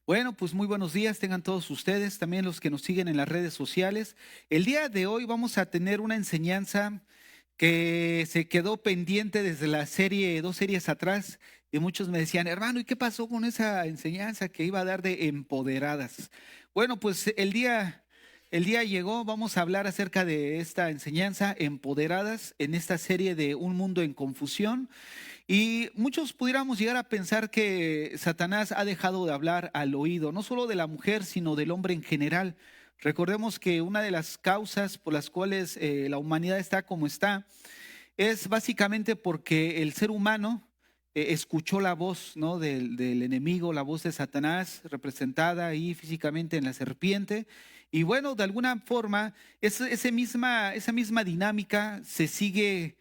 Bueno, pues muy buenos días tengan todos ustedes, también los que nos siguen en las redes sociales. El día de hoy vamos a tener una enseñanza que se quedó pendiente desde la serie, dos series atrás, y muchos me decían, hermano, ¿y qué pasó con esa enseñanza que iba a dar de empoderadas? Bueno, pues el día llegó, vamos a hablar acerca de esta enseñanza, empoderadas, en esta serie de Un Mundo en Confusión. Y muchos pudiéramos llegar a pensar que Satanás ha dejado de hablar al oído, no solo de la mujer, sino del hombre en general. Recordemos que una de las causas por las cuales la humanidad está como está es básicamente porque el ser humano escuchó la voz, ¿no?, del enemigo, la voz de Satanás representada ahí físicamente en la serpiente. Y bueno, de alguna forma, esa misma dinámica se sigue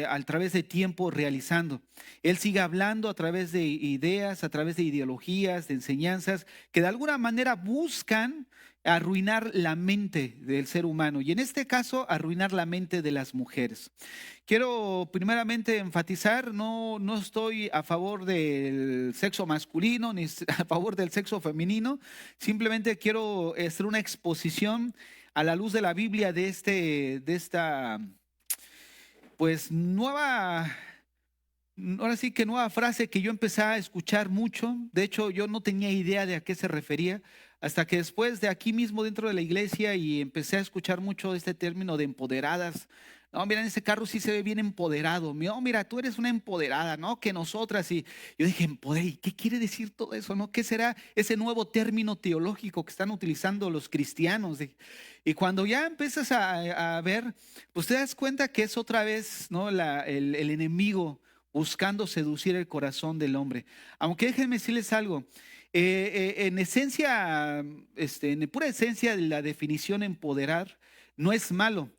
a través de tiempo realizando. Él sigue hablando a través de ideas, a través de ideologías, de enseñanzas, que de alguna manera buscan arruinar la mente del ser humano y en este caso arruinar la mente de las mujeres. Quiero primeramente enfatizar, no estoy a favor del sexo masculino ni a favor del sexo femenino, simplemente quiero hacer una exposición a la luz de la Biblia de esta pues ahora sí que nueva frase que yo empecé a escuchar mucho. De hecho, yo no tenía idea de a qué se refería, hasta que después de aquí mismo dentro de la iglesia y empecé a escuchar mucho este término de empoderadas. No, mira, en ese carro sí se ve bien empoderado. No, mira, tú eres una empoderada, ¿no? Que nosotras. Y yo dije, empoderada, ¿y qué quiere decir todo eso, no? ¿Qué será ese nuevo término teológico que están utilizando los cristianos? Y cuando ya empiezas a ver, pues te das cuenta que es otra vez, ¿no? El enemigo buscando seducir el corazón del hombre. Aunque déjenme decirles algo, en esencia, en pura esencia de la definición empoderar, no es malo.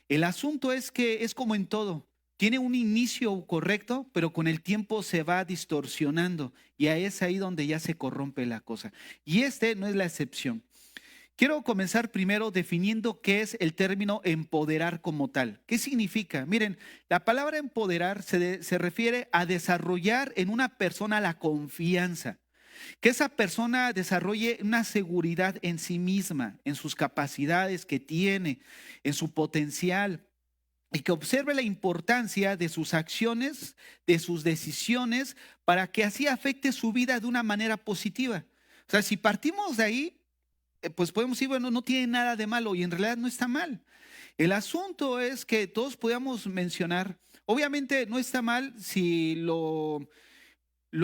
El asunto es que es como en todo. Tiene un inicio correcto, pero con el tiempo se va distorsionando y ahí es ahí donde ya se corrompe la cosa. Y este no es la excepción. Quiero comenzar primero definiendo qué es el término empoderar como tal. ¿Qué significa? Miren, la palabra empoderar se refiere a desarrollar en una persona la confianza, que esa persona desarrolle una seguridad en sí misma, en sus capacidades que tiene, en su potencial, y que observe la importancia de sus acciones, de sus decisiones, para que así afecte su vida de una manera positiva. O sea, si partimos de ahí, pues podemos decir, bueno, no tiene nada de malo y en realidad no está mal. El asunto es que todos podamos mencionar, obviamente no está mal si lo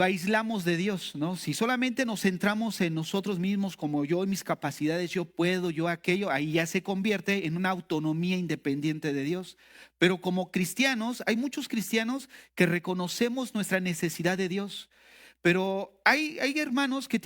aislamos de Dios, ¿no? Si solamente nos centramos en nosotros mismos, como yo y mis capacidades, yo puedo, yo aquello, ahí ya se convierte en una autonomía independiente de Dios. Pero como cristianos, hay muchos cristianos que reconocemos nuestra necesidad de Dios. Pero hay hermanos que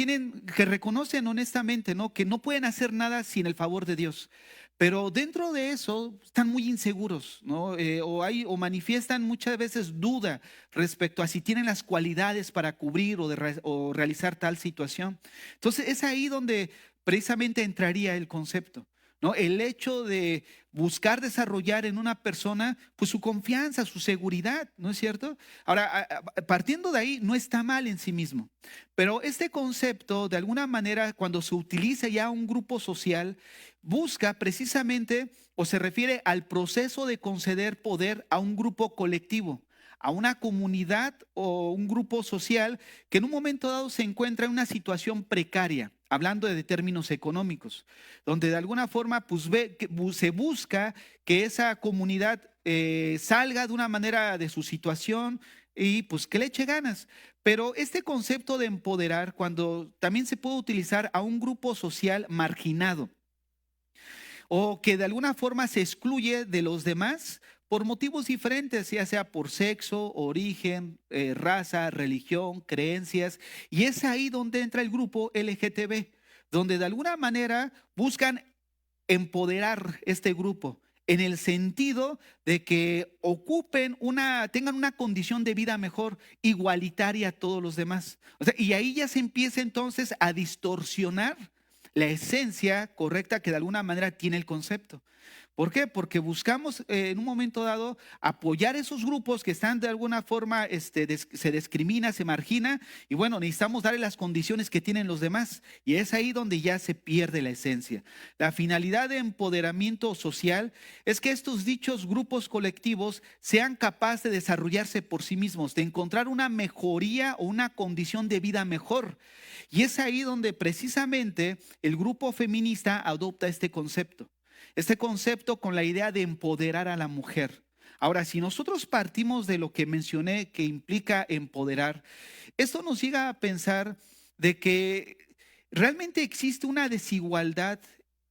reconocen honestamente, ¿no?, que no pueden hacer nada sin el favor de Dios. Pero dentro de eso están muy inseguros, ¿no? O manifiestan muchas veces duda respecto a si tienen las cualidades para cubrir o realizar tal situación. Entonces es ahí donde precisamente entraría el concepto, ¿no? El hecho de buscar desarrollar en una persona pues su confianza, su seguridad, ¿no es cierto? Ahora, partiendo de ahí, no está mal en sí mismo, pero este concepto, de alguna manera, cuando se utiliza ya un grupo social, busca precisamente o se refiere al proceso de conceder poder a un grupo colectivo, a una comunidad o un grupo social que en un momento dado se encuentra en una situación precaria, hablando de términos económicos, donde de alguna forma pues se busca que esa comunidad salga de una manera de su situación y pues que le eche ganas. Pero este concepto de empoderar, cuando también se puede utilizar a un grupo social marginado o que de alguna forma se excluye de los demás por motivos diferentes, ya sea por sexo, origen, raza, religión, creencias. Y es ahí donde entra el grupo LGTB, donde de alguna manera buscan empoderar este grupo en el sentido de que tengan una condición de vida mejor, igualitaria a todos los demás. O sea, y ahí ya se empieza entonces a distorsionar la esencia correcta que de alguna manera tiene el concepto. ¿Por qué? Porque buscamos en un momento dado apoyar esos grupos que están de alguna forma, se discrimina, se margina, y bueno, necesitamos darle las condiciones que tienen los demás. Y es ahí donde ya se pierde la esencia. La finalidad de empoderamiento social es que estos dichos grupos colectivos sean capaces de desarrollarse por sí mismos, de encontrar una mejoría o una condición de vida mejor. Y es ahí donde precisamente el grupo feminista adopta este concepto con la idea de empoderar a la mujer. Ahora, si nosotros partimos de lo que mencioné que implica empoderar, esto nos llega a pensar de que realmente existe una desigualdad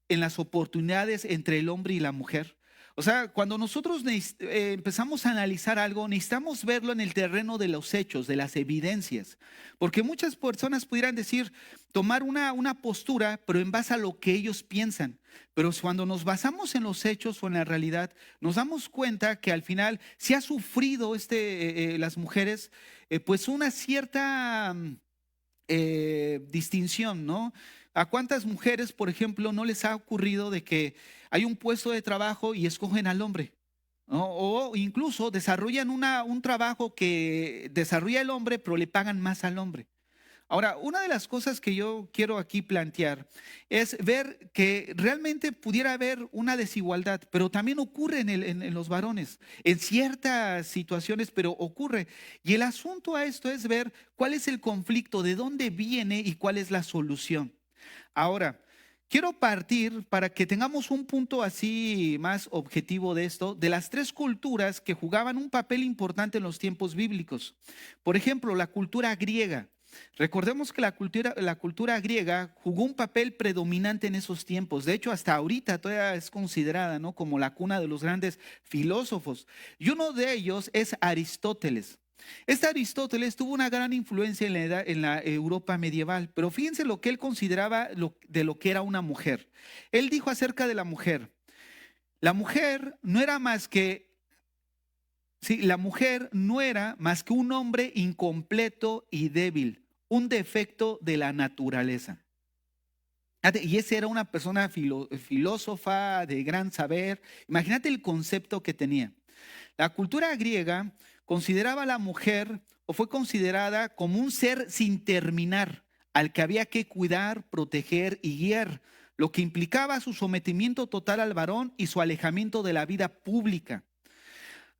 en las oportunidades entre el hombre y la mujer. O sea, cuando nosotros empezamos a analizar algo, necesitamos verlo en el terreno de los hechos, de las evidencias. Porque muchas personas pudieran decir, tomar una postura, pero en base a lo que ellos piensan. Pero cuando nos basamos en los hechos o en la realidad, nos damos cuenta que al final sí ha sufrido las mujeres, pues una cierta distinción, ¿no? ¿A cuántas mujeres, por ejemplo, no les ha ocurrido de que hay un puesto de trabajo y escogen al hombre, ¿no? O incluso desarrollan un trabajo que desarrolla el hombre, pero le pagan más al hombre? Ahora, una de las cosas que yo quiero aquí plantear es ver que realmente pudiera haber una desigualdad, pero también ocurre en los varones, en ciertas situaciones, pero ocurre. Y el asunto a esto es ver cuál es el conflicto, de dónde viene y cuál es la solución. Ahora, quiero partir para que tengamos un punto así más objetivo de esto, de las tres culturas que jugaban un papel importante en los tiempos bíblicos. Por ejemplo, la cultura griega. Recordemos que la cultura griega jugó un papel predominante en esos tiempos. De hecho, hasta ahorita todavía es considerada, ¿no?, como la cuna de los grandes filósofos. Y uno de ellos es Aristóteles. Este Aristóteles tuvo una gran influencia en la Europa medieval, pero fíjense lo que él consideraba de lo que era una mujer. Él dijo acerca de la mujer no era más que, sí, la mujer no era más que un hombre incompleto y débil, un defecto de la naturaleza. Y ese era una persona filósofa de gran saber. Imagínate el concepto que tenía. La cultura griega consideraba a la mujer, o fue considerada como un ser sin terminar, al que había que cuidar, proteger y guiar, lo que implicaba su sometimiento total al varón y su alejamiento de la vida pública.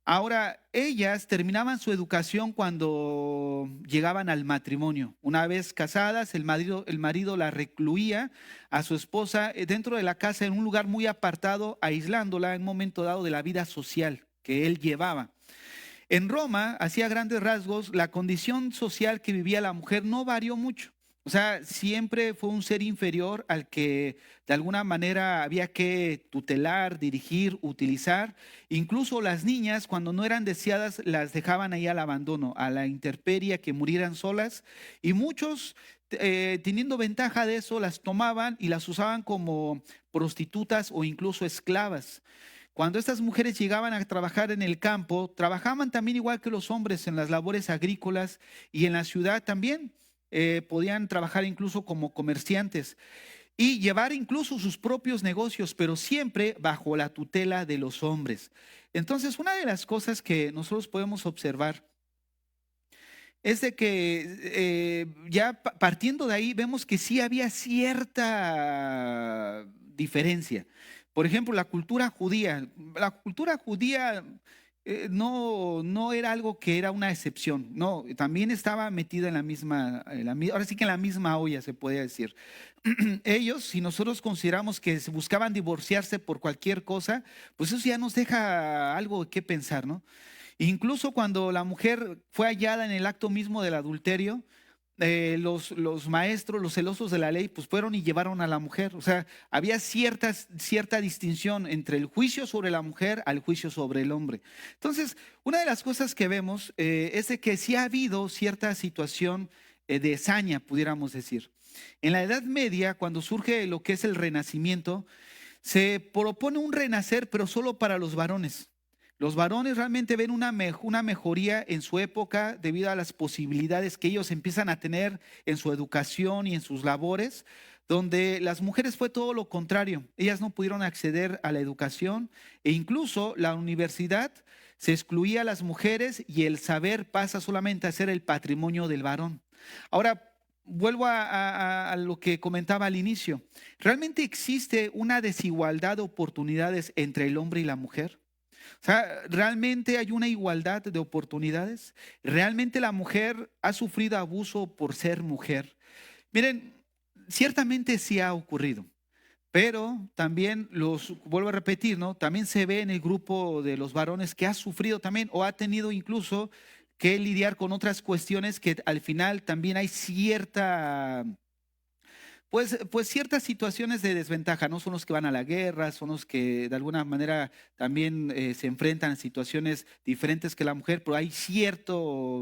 Ahora, ellas terminaban su educación cuando llegaban al matrimonio. Una vez casadas, el marido la recluía a su esposa dentro de la casa en un lugar muy apartado, aislándola en un momento dado de la vida social que él llevaba. En Roma, hacia grandes rasgos, la condición social que vivía la mujer no varió mucho. O sea, siempre fue un ser inferior al que de alguna manera había que tutelar, dirigir, utilizar. Incluso las niñas, cuando no eran deseadas, las dejaban ahí al abandono, a la intemperie, a que murieran solas. Y muchos, teniendo ventaja de eso, las tomaban y las usaban como prostitutas o incluso esclavas. Cuando estas mujeres llegaban a trabajar en el campo, trabajaban también igual que los hombres en las labores agrícolas, y en la ciudad también podían trabajar incluso como comerciantes y llevar incluso sus propios negocios, pero siempre bajo la tutela de los hombres. Entonces, una de las cosas que nosotros podemos observar es de que ya partiendo de ahí vemos que sí había cierta diferencia. Por ejemplo, la cultura judía. La cultura judía no era algo que era una excepción, no, también estaba metida ahora sí que en la misma olla se puede decir. Ellos, si nosotros consideramos que se buscaban divorciarse por cualquier cosa, pues eso ya nos deja algo que pensar, ¿no? Incluso cuando la mujer fue hallada en el acto mismo del adulterio, los maestros, los celosos de la ley, pues fueron y llevaron a la mujer. O sea, había cierta distinción entre el juicio sobre la mujer al juicio sobre el hombre. Entonces, una de las cosas que vemos es de que sí ha habido cierta situación de hazaña, pudiéramos decir. En la Edad Media, cuando surge lo que es el Renacimiento, se propone un renacer, pero solo para los varones. Los varones realmente ven una mejoría en su época debido a las posibilidades que ellos empiezan a tener en su educación y en sus labores, donde las mujeres fue todo lo contrario. Ellas no pudieron acceder a la educación e incluso la universidad se excluía a las mujeres y el saber pasa solamente a ser el patrimonio del varón. Ahora, vuelvo a lo que comentaba al inicio. ¿Realmente existe una desigualdad de oportunidades entre el hombre y la mujer? O sea, ¿realmente hay una igualdad de oportunidades? ¿Realmente la mujer ha sufrido abuso por ser mujer? Miren, ciertamente sí ha ocurrido, pero también vuelvo a repetir, ¿no? También se ve en el grupo de los varones que ha sufrido también o ha tenido incluso que lidiar con otras cuestiones que al final también hay pues ciertas situaciones de desventaja, ¿no? Son los que van a la guerra, son los que de alguna manera también se enfrentan a situaciones diferentes que la mujer, pero hay cierta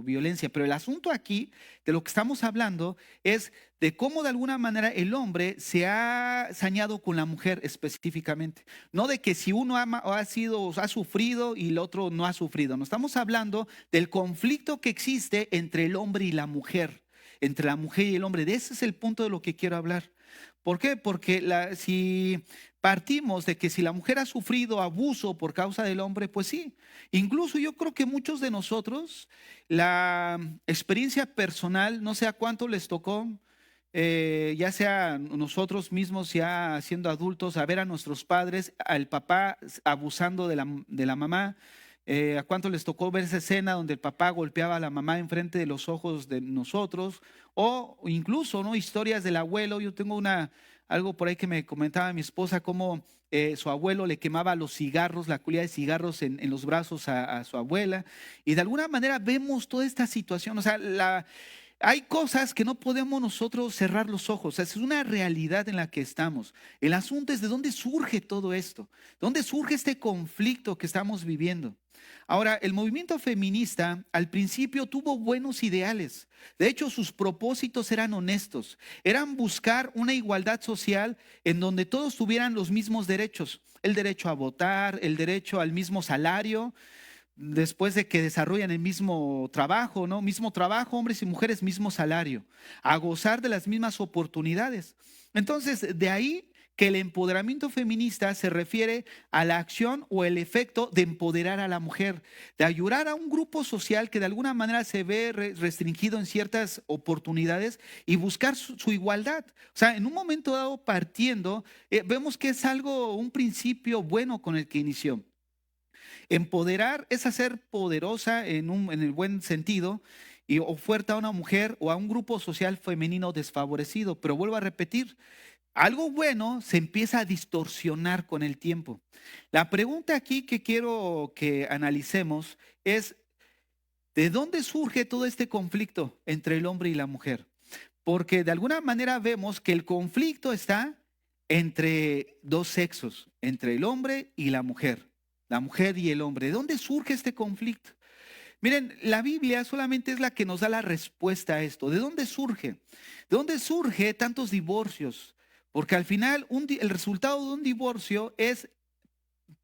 violencia. Pero el asunto aquí, de lo que estamos hablando, es de cómo de alguna manera el hombre se ha sañado con la mujer específicamente. No de que si uno ha sufrido y el otro no ha sufrido. No estamos hablando del conflicto que existe entre el hombre y la mujer, entre la mujer y el hombre. De ese es el punto de lo que quiero hablar. ¿Por qué? Porque si partimos de que si la mujer ha sufrido abuso por causa del hombre, pues sí. Incluso yo creo que muchos de nosotros, la experiencia personal, no sé a cuánto les tocó, ya sea nosotros mismos ya siendo adultos, a ver a nuestros padres, al papá abusando de la mamá. ¿A cuánto les tocó ver esa escena donde el papá golpeaba a la mamá enfrente de los ojos de nosotros? O incluso, ¿no? Historias del abuelo. Yo tengo algo por ahí que me comentaba mi esposa, cómo su abuelo le quemaba los cigarros, la colilla de cigarros en los brazos a su abuela. Y de alguna manera vemos toda esta situación. O sea, hay cosas que no podemos nosotros cerrar los ojos. O sea, es una realidad en la que estamos. El asunto es de dónde surge todo esto. ¿Dónde surge este conflicto que estamos viviendo? Ahora, el movimiento feminista al principio tuvo buenos ideales. De hecho, sus propósitos eran honestos. Eran buscar una igualdad social en donde todos tuvieran los mismos derechos. El derecho a votar, el derecho al mismo salario, después de que desarrollan el mismo trabajo, ¿no? Mismo trabajo, hombres y mujeres, mismo salario. A gozar de las mismas oportunidades. Entonces, de ahí que el empoderamiento feminista se refiere a la acción o el efecto de empoderar a la mujer, de ayudar a un grupo social que de alguna manera se ve restringido en ciertas oportunidades y buscar su igualdad. O sea, en un momento dado partiendo, vemos que es un principio bueno con el que inició. Empoderar es hacer poderosa en el buen sentido o fuerte a una mujer o a un grupo social femenino desfavorecido. Pero vuelvo a repetir, algo bueno se empieza a distorsionar con el tiempo. La pregunta aquí que quiero que analicemos es, ¿de dónde surge todo este conflicto entre el hombre y la mujer? Porque de alguna manera vemos que el conflicto está entre dos sexos, entre el hombre y la mujer y el hombre. ¿De dónde surge este conflicto? Miren, la Biblia solamente es la que nos da la respuesta a esto. ¿De dónde surge? ¿De dónde surge tantos divorcios? Porque al final el resultado de un divorcio es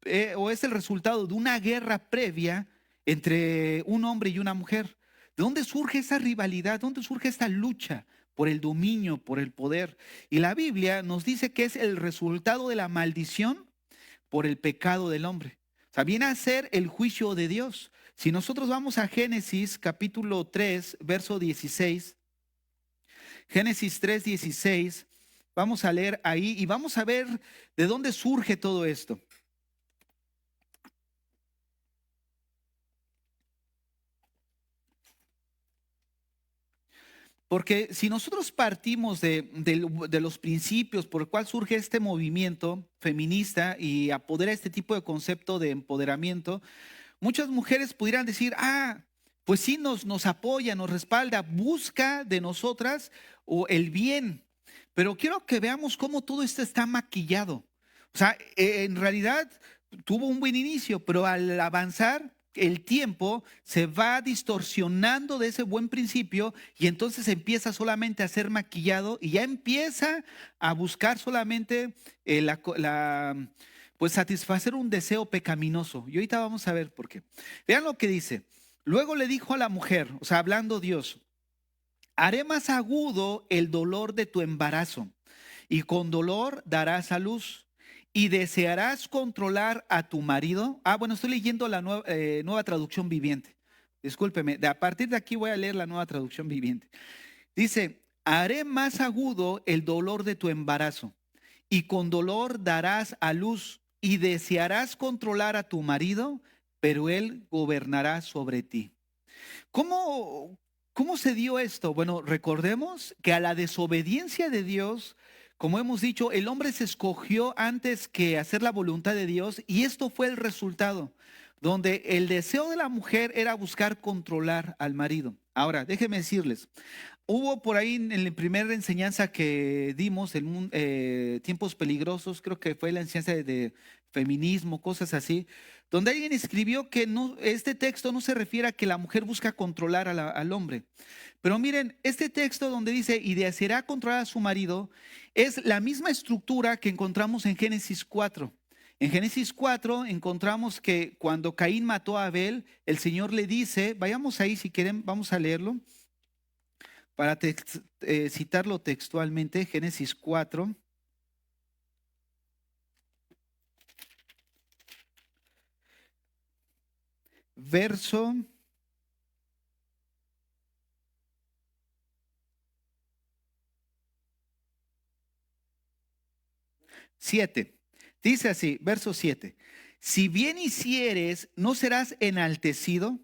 el resultado de una guerra previa entre un hombre y una mujer. ¿De dónde surge esa rivalidad? ¿De dónde surge esta lucha por el dominio, por el poder? Y la Biblia nos dice que es el resultado de la maldición por el pecado del hombre. O sea, viene a ser el juicio de Dios. Si nosotros vamos a Génesis capítulo 3, verso 16, Génesis 3, 16, vamos a leer ahí y vamos a ver de dónde surge todo esto. Porque si nosotros partimos de los principios por el cual surge este movimiento feminista y apodera este tipo de concepto de empoderamiento, muchas mujeres pudieran decir, pues sí nos apoya, nos respalda, busca de nosotras o el bien. Pero quiero que veamos cómo todo esto está maquillado. O sea, en realidad tuvo un buen inicio, pero al avanzar el tiempo se va distorsionando de ese buen principio y entonces empieza solamente a ser maquillado y ya empieza a buscar solamente Pues satisfacer un deseo pecaminoso. Y ahorita vamos a ver por qué. Vean lo que dice. Luego le dijo a la mujer, o sea, hablando Dios, haré más agudo el dolor de tu embarazo y con dolor darás a luz y desearás controlar a tu marido. Bueno, estoy leyendo la nueva traducción viviente. Discúlpeme, a partir de aquí voy a leer la nueva traducción viviente. Dice, haré más agudo el dolor de tu embarazo y con dolor darás a luz y desearás controlar a tu marido, pero él gobernará sobre ti. ¿Cómo, cómo se dio esto? Bueno, recordemos que a la desobediencia de Dios, como hemos dicho, el hombre se escogió antes que hacer la voluntad de Dios y esto fue el resultado, donde el deseo de la mujer era buscar controlar al marido. Ahora, déjenme decirles, hubo por ahí en la primera enseñanza que dimos, en tiempos peligrosos, creo que fue la enseñanza de feminismo, cosas así, donde alguien escribió que no, este texto no se refiere a que la mujer busca controlar al hombre. Pero miren, este texto donde dice, y deseará controlar a su marido, es la misma estructura que encontramos en Génesis 4. En Génesis 4 encontramos que cuando Caín mató a Abel, el Señor le dice, vayamos ahí si quieren, vamos a leerlo, para citarlo textualmente, Génesis 4. Verso 7. Dice así, verso 7. Si bien hicieres, no serás enaltecido,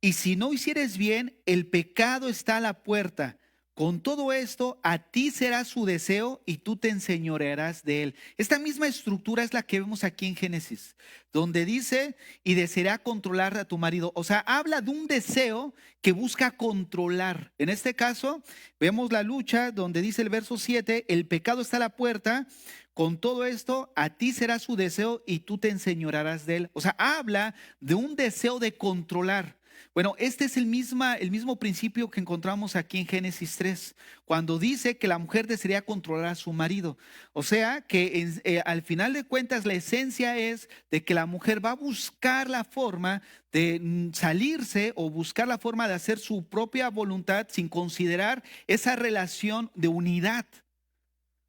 y si no hicieres bien, el pecado está a la puerta. Con todo esto, a ti será su deseo y tú te enseñorearás de él. Esta misma estructura es la que vemos aquí en Génesis, donde dice, y deseará controlar a tu marido. O sea, habla de un deseo que busca controlar. En este caso, vemos la lucha donde dice el verso 7, el pecado está a la puerta. Con todo esto, a ti será su deseo y tú te enseñorearás de él. O sea, habla de un deseo de controlar. Bueno, este es el mismo principio que encontramos aquí en Génesis 3, cuando dice que la mujer desearía controlar a su marido. O sea, que al final de cuentas la esencia es de que la mujer va a buscar la forma de salirse o buscar la forma de hacer su propia voluntad sin considerar esa relación de unidad.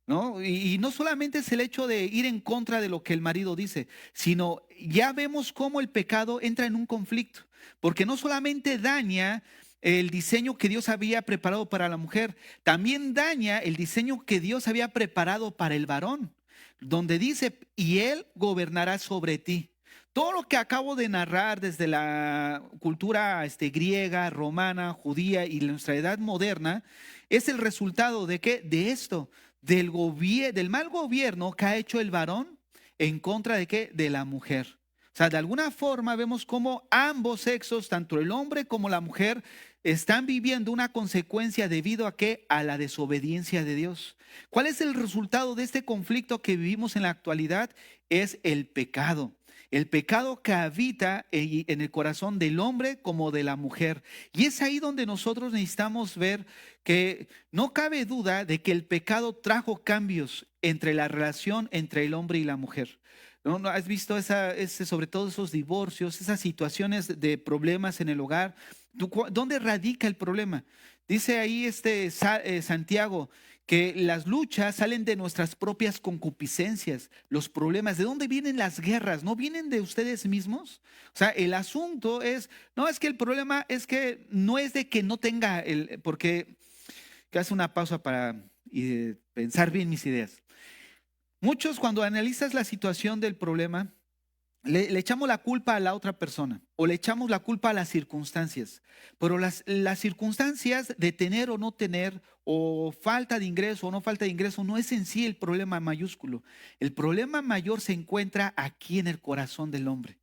¿No? Y no solamente es el hecho de ir en contra de lo que el marido dice, sino ya vemos cómo el pecado entra en un conflicto, porque no solamente daña el diseño que Dios había preparado para la mujer, también daña el diseño que Dios había preparado para el varón, donde dice, y él gobernará sobre ti. Todo lo que acabo de narrar desde la cultura griega, romana, judía y nuestra edad moderna, es el resultado de qué? De esto, del mal gobierno que ha hecho el varón en contra de qué? De la mujer. O sea, de alguna forma vemos cómo ambos sexos, tanto el hombre como la mujer, están viviendo una consecuencia debido a qué? A la desobediencia de Dios. ¿Cuál es el resultado de este conflicto que vivimos en la actualidad? Es el pecado. El pecado que habita en el corazón del hombre como de la mujer. Y es ahí donde nosotros necesitamos ver que no cabe duda de que el pecado trajo cambios entre la relación entre el hombre y la mujer. ¿No has visto sobre todo esos divorcios, esas situaciones de problemas en el hogar? ¿Dónde radica el problema? Dice ahí Santiago que las luchas salen de nuestras propias concupiscencias, los problemas. ¿De dónde vienen las guerras? ¿No vienen de ustedes mismos? O sea, el asunto es, no es que el problema es que no es de que no tenga, porque que hace una pausa para pensar bien mis ideas. Muchos cuando analizas la situación del problema, le echamos la culpa a la otra persona o le echamos la culpa a las circunstancias, pero las circunstancias de tener o no tener o falta de ingreso o no falta de ingreso no es en sí el problema mayúsculo. El problema mayor se encuentra aquí en el corazón del hombre.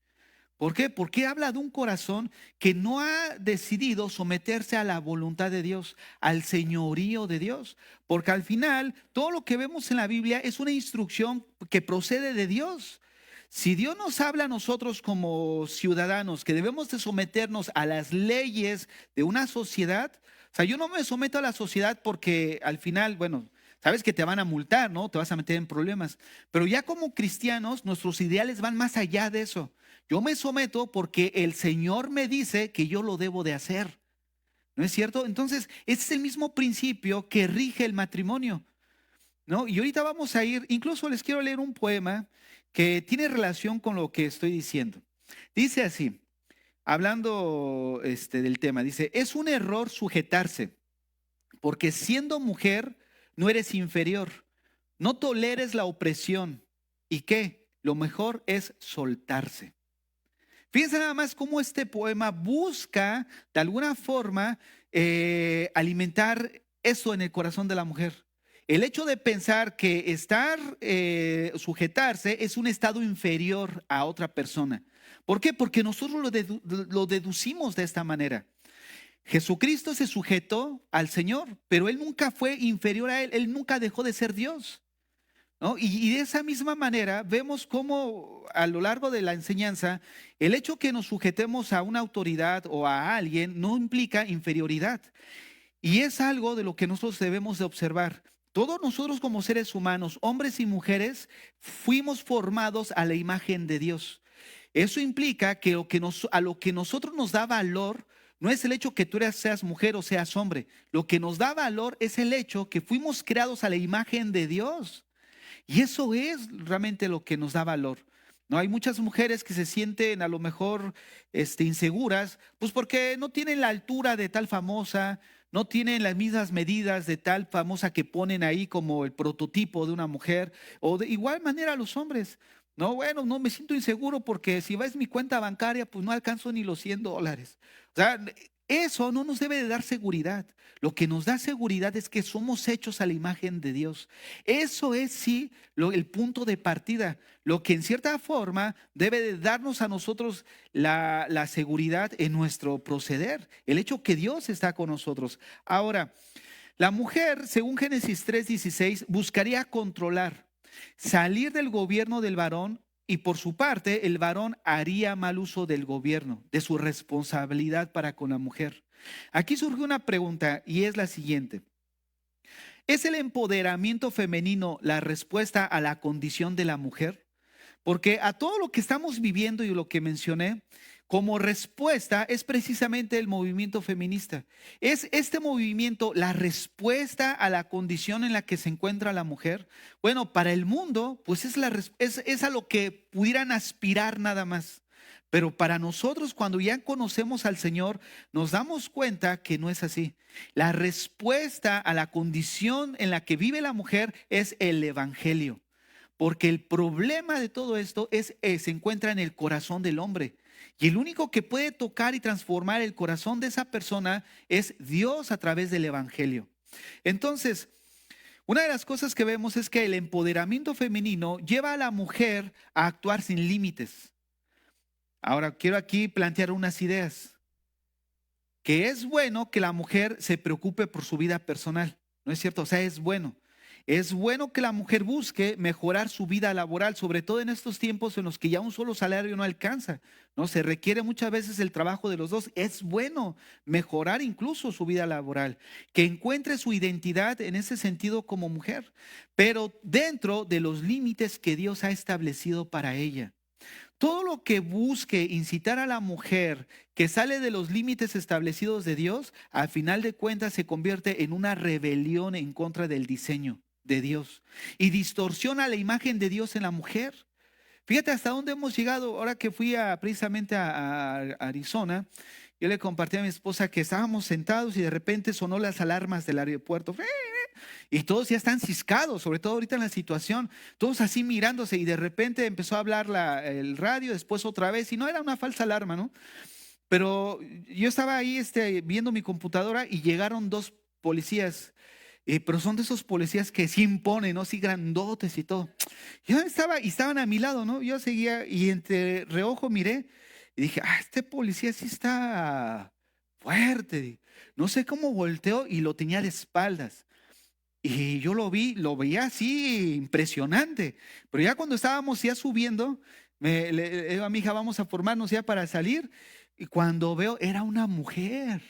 ¿Por qué? Porque habla de un corazón que no ha decidido someterse a la voluntad de Dios, al señorío de Dios. Porque al final, todo lo que vemos en la Biblia es una instrucción que procede de Dios. Si Dios nos habla a nosotros como ciudadanos que debemos de someternos a las leyes de una sociedad, o sea, yo no me someto a la sociedad porque al final, bueno, Sabes que te van a multar, ¿no? Te vas a meter en problemas. Pero ya como cristianos, nuestros ideales van más allá de eso. Yo me someto porque el Señor me dice que yo lo debo de hacer. ¿No es cierto? Entonces, ese es el mismo principio que rige el matrimonio, ¿no? Y ahorita vamos a ir, incluso les quiero leer un poema que tiene relación con lo que estoy diciendo. Dice así, hablando del tema, dice, es un error sujetarse, porque siendo mujer no eres inferior. No toleres la opresión. ¿Y qué? Lo mejor es soltarse. Fíjense nada más cómo este poema busca de alguna forma alimentar eso en el corazón de la mujer. El hecho de pensar que sujetarse es un estado inferior a otra persona. ¿Por qué? Porque nosotros lo deducimos de esta manera. Jesucristo se sujetó al Señor, pero Él nunca fue inferior a Él nunca dejó de ser Dios, ¿no? Y de esa misma manera vemos cómo a lo largo de la enseñanza, el hecho que nos sujetemos a una autoridad o a alguien no implica inferioridad. Y es algo de lo que nosotros debemos de observar. Todos nosotros como seres humanos, hombres y mujeres, fuimos formados a la imagen de Dios. Eso implica que a lo que nosotros nos da valor no es el hecho que tú seas mujer o seas hombre. Lo que nos da valor es el hecho que fuimos creados a la imagen de Dios. Y eso es realmente lo que nos da valor. No hay muchas mujeres que se sienten a lo mejor inseguras, pues porque no tienen la altura de tal famosa, no tienen las mismas medidas de tal famosa que ponen ahí como el prototipo de una mujer, o de igual manera los hombres. No, bueno, no me siento inseguro porque si ves mi cuenta bancaria, pues no alcanzo ni los $100. O sea, eso no nos debe de dar seguridad. Lo que nos da seguridad es que somos hechos a la imagen de Dios. Eso es sí el punto de partida. Lo que en cierta forma debe de darnos a nosotros la seguridad en nuestro proceder. El hecho que Dios está con nosotros. Ahora, la mujer, según Génesis 3:16, buscaría controlar, salir del gobierno del varón. Y por su parte, el varón haría mal uso del gobierno, de su responsabilidad para con la mujer. Aquí surge una pregunta y es la siguiente. ¿Es el empoderamiento femenino la respuesta a la condición de la mujer? Porque a todo lo que estamos viviendo y lo que mencioné, como respuesta es precisamente el movimiento feminista. ¿Es este movimiento la respuesta a la condición en la que se encuentra la mujer? Bueno, para el mundo, pues es a lo que pudieran aspirar nada más. Pero para nosotros, cuando ya conocemos al Señor, nos damos cuenta que no es así. La respuesta a la condición en la que vive la mujer es el Evangelio. Porque el problema de todo esto se encuentra en el corazón del hombre. Y el único que puede tocar y transformar el corazón de esa persona es Dios a través del Evangelio. Entonces, una de las cosas que vemos es que el empoderamiento femenino lleva a la mujer a actuar sin límites. Ahora, quiero aquí plantear unas ideas. Que es bueno que la mujer se preocupe por su vida personal. ¿No es cierto? O sea, es bueno. Es bueno que la mujer busque mejorar su vida laboral, sobre todo en estos tiempos en los que ya un solo salario no alcanza, ¿no? Se requiere muchas veces el trabajo de los dos. Es bueno mejorar incluso su vida laboral, que encuentre su identidad en ese sentido como mujer, pero dentro de los límites que Dios ha establecido para ella. Todo lo que busque incitar a la mujer que sale de los límites establecidos de Dios, al final de cuentas se convierte en una rebelión en contra del diseño de Dios y distorsiona la imagen de Dios en la mujer. Fíjate hasta dónde hemos llegado. Ahora que fui precisamente a Arizona, yo le compartí a mi esposa que estábamos sentados y de repente sonó las alarmas del aeropuerto. Y todos ya están ciscados, sobre todo ahorita en la situación, todos así mirándose y de repente empezó a hablar el radio, después otra vez y no era una falsa alarma, ¿no? Pero yo estaba ahí viendo mi computadora y llegaron dos policías, pero son de esos policías que sí imponen, ¿no? Así grandotes y todo. Yo estaba y estaban a mi lado, ¿no? Yo seguía y entre reojo miré y dije, este policía sí está fuerte. No sé cómo volteó y lo tenía de espaldas. Y yo lo veía así impresionante. Pero ya cuando estábamos ya subiendo, le digo a mi hija, vamos a formarnos ya para salir. Y cuando veo, era una mujer.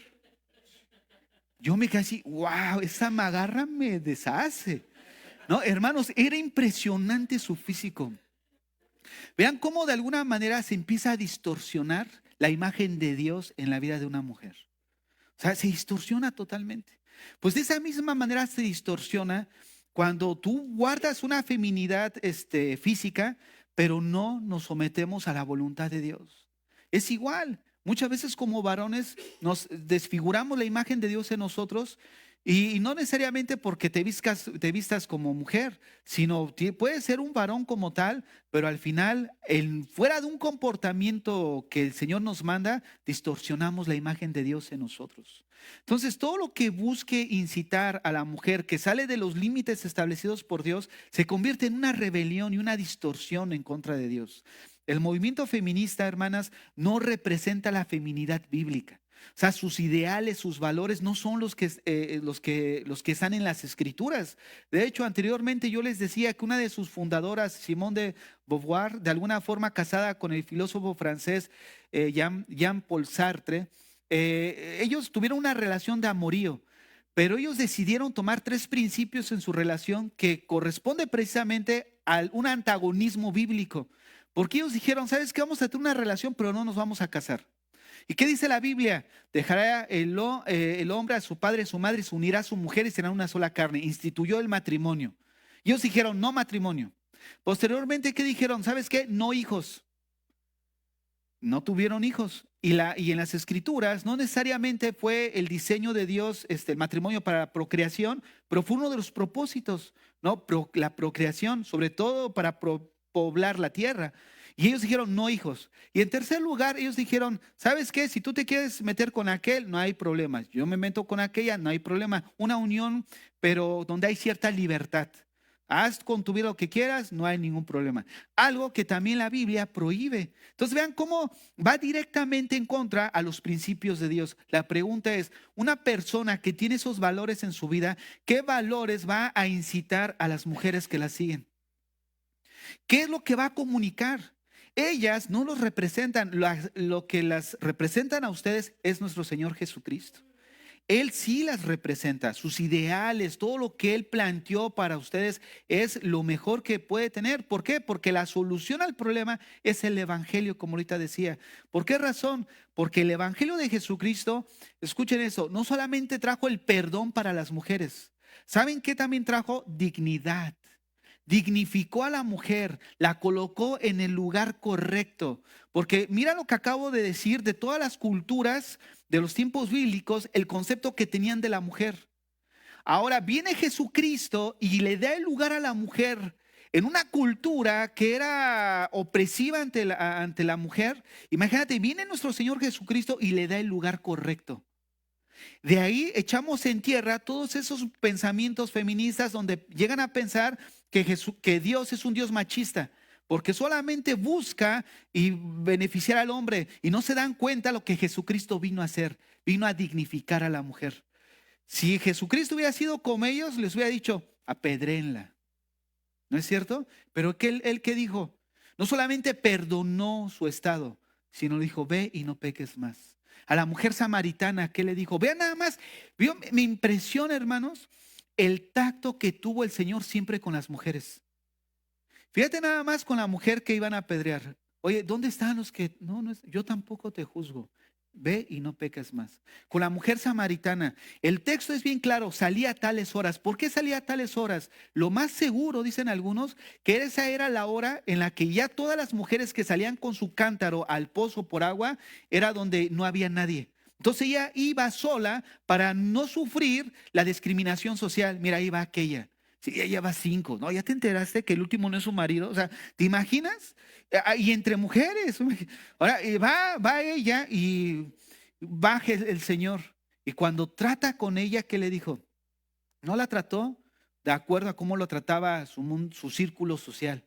Yo me quedé así, wow, esa me agarra, me deshace. No, hermanos, era impresionante su físico. Vean cómo de alguna manera se empieza a distorsionar la imagen de Dios en la vida de una mujer. O sea, se distorsiona totalmente. Pues de esa misma manera se distorsiona cuando tú guardas una feminidad física, pero no nos sometemos a la voluntad de Dios. Es igual. Muchas veces como varones nos desfiguramos la imagen de Dios en nosotros y no necesariamente porque te vistas como mujer, sino puede ser un varón como tal, pero al final, fuera de un comportamiento que el Señor nos manda, distorsionamos la imagen de Dios en nosotros. Entonces, todo lo que busque incitar a la mujer que sale de los límites establecidos por Dios, se convierte en una rebelión y una distorsión en contra de Dios. El movimiento feminista, hermanas, no representa la feminidad bíblica. O sea, sus ideales, sus valores no son los que están en las escrituras. De hecho, anteriormente yo les decía que una de sus fundadoras, Simone de Beauvoir, de alguna forma casada con el filósofo francés Jean-Paul Sartre, ellos tuvieron una relación de amorío, pero ellos decidieron tomar 3 principios en su relación que corresponde precisamente a un antagonismo bíblico. Porque ellos dijeron, ¿sabes qué? Vamos a tener una relación, pero no nos vamos a casar. ¿Y qué dice la Biblia? Dejará el hombre a su padre y a su madre, se unirá a su mujer y serán una sola carne. Instituyó el matrimonio. Y ellos dijeron, no matrimonio. Posteriormente, ¿qué dijeron? ¿Sabes qué? No hijos. No tuvieron hijos. Y en las escrituras no necesariamente fue el diseño de Dios, el matrimonio para la procreación, pero fue uno de los propósitos, ¿no? La procreación, sobre todo para poblar la tierra. Y ellos dijeron, no hijos. Y en tercer lugar, ellos dijeron, ¿sabes qué? Si tú te quieres meter con aquel, no hay problema. Yo me meto con aquella, no hay problema. Una unión, pero donde hay cierta libertad. Haz con tu vida lo que quieras, no hay ningún problema. Algo que también la Biblia prohíbe. Entonces vean cómo va directamente en contra a los principios de Dios. La pregunta es, una persona que tiene esos valores en su vida, ¿qué valores va a incitar a las mujeres que la siguen? ¿Qué es lo que va a comunicar? Ellas no los representan, lo que las representan a ustedes es nuestro Señor Jesucristo. Él sí las representa, sus ideales, todo lo que Él planteó para ustedes es lo mejor que puede tener. ¿Por qué? Porque la solución al problema es el Evangelio, como ahorita decía. ¿Por qué razón? Porque el Evangelio de Jesucristo, escuchen eso, no solamente trajo el perdón para las mujeres. ¿Saben qué también trajo? Dignidad. Dignificó a la mujer, la colocó en el lugar correcto. Porque mira lo que acabo de decir de todas las culturas de los tiempos bíblicos, el concepto que tenían de la mujer. Ahora viene Jesucristo y le da el lugar a la mujer en una cultura que era opresiva ante la mujer. Imagínate, viene nuestro Señor Jesucristo y le da el lugar correcto. De ahí echamos en tierra todos esos pensamientos feministas donde llegan a pensar que Dios es un Dios machista, porque solamente busca y beneficiar al hombre y no se dan cuenta lo que Jesucristo vino a hacer, vino a dignificar a la mujer. Si Jesucristo hubiera sido como ellos, les hubiera dicho, apedréenla. ¿No es cierto? Pero él ¿qué dijo? No solamente perdonó su estado, sino dijo, ve y no peques más. A la mujer samaritana, ¿qué le dijo? Vean nada más, me impresiona, hermanos, el tacto que tuvo el Señor siempre con las mujeres. Fíjate nada más con la mujer que iban a apedrear. Oye, ¿dónde están los que? No, yo tampoco te juzgo. Ve y no peques más. Con la mujer samaritana, el texto es bien claro, salía a tales horas. ¿Por qué salía a tales horas? Lo más seguro, dicen algunos, que esa era la hora en la que ya todas las mujeres que salían con su cántaro al pozo por agua, era donde no había nadie. Entonces ella iba sola para no sufrir la discriminación social. Mira, ahí va aquella. Sí, ella va 5, ¿no? ¿Ya te enteraste que el último no es su marido? O sea, ¿te imaginas? Y entre mujeres. Ahora, va ella y baja el Señor. Y cuando trata con ella, ¿qué le dijo? No la trató de acuerdo a cómo lo trataba su círculo social.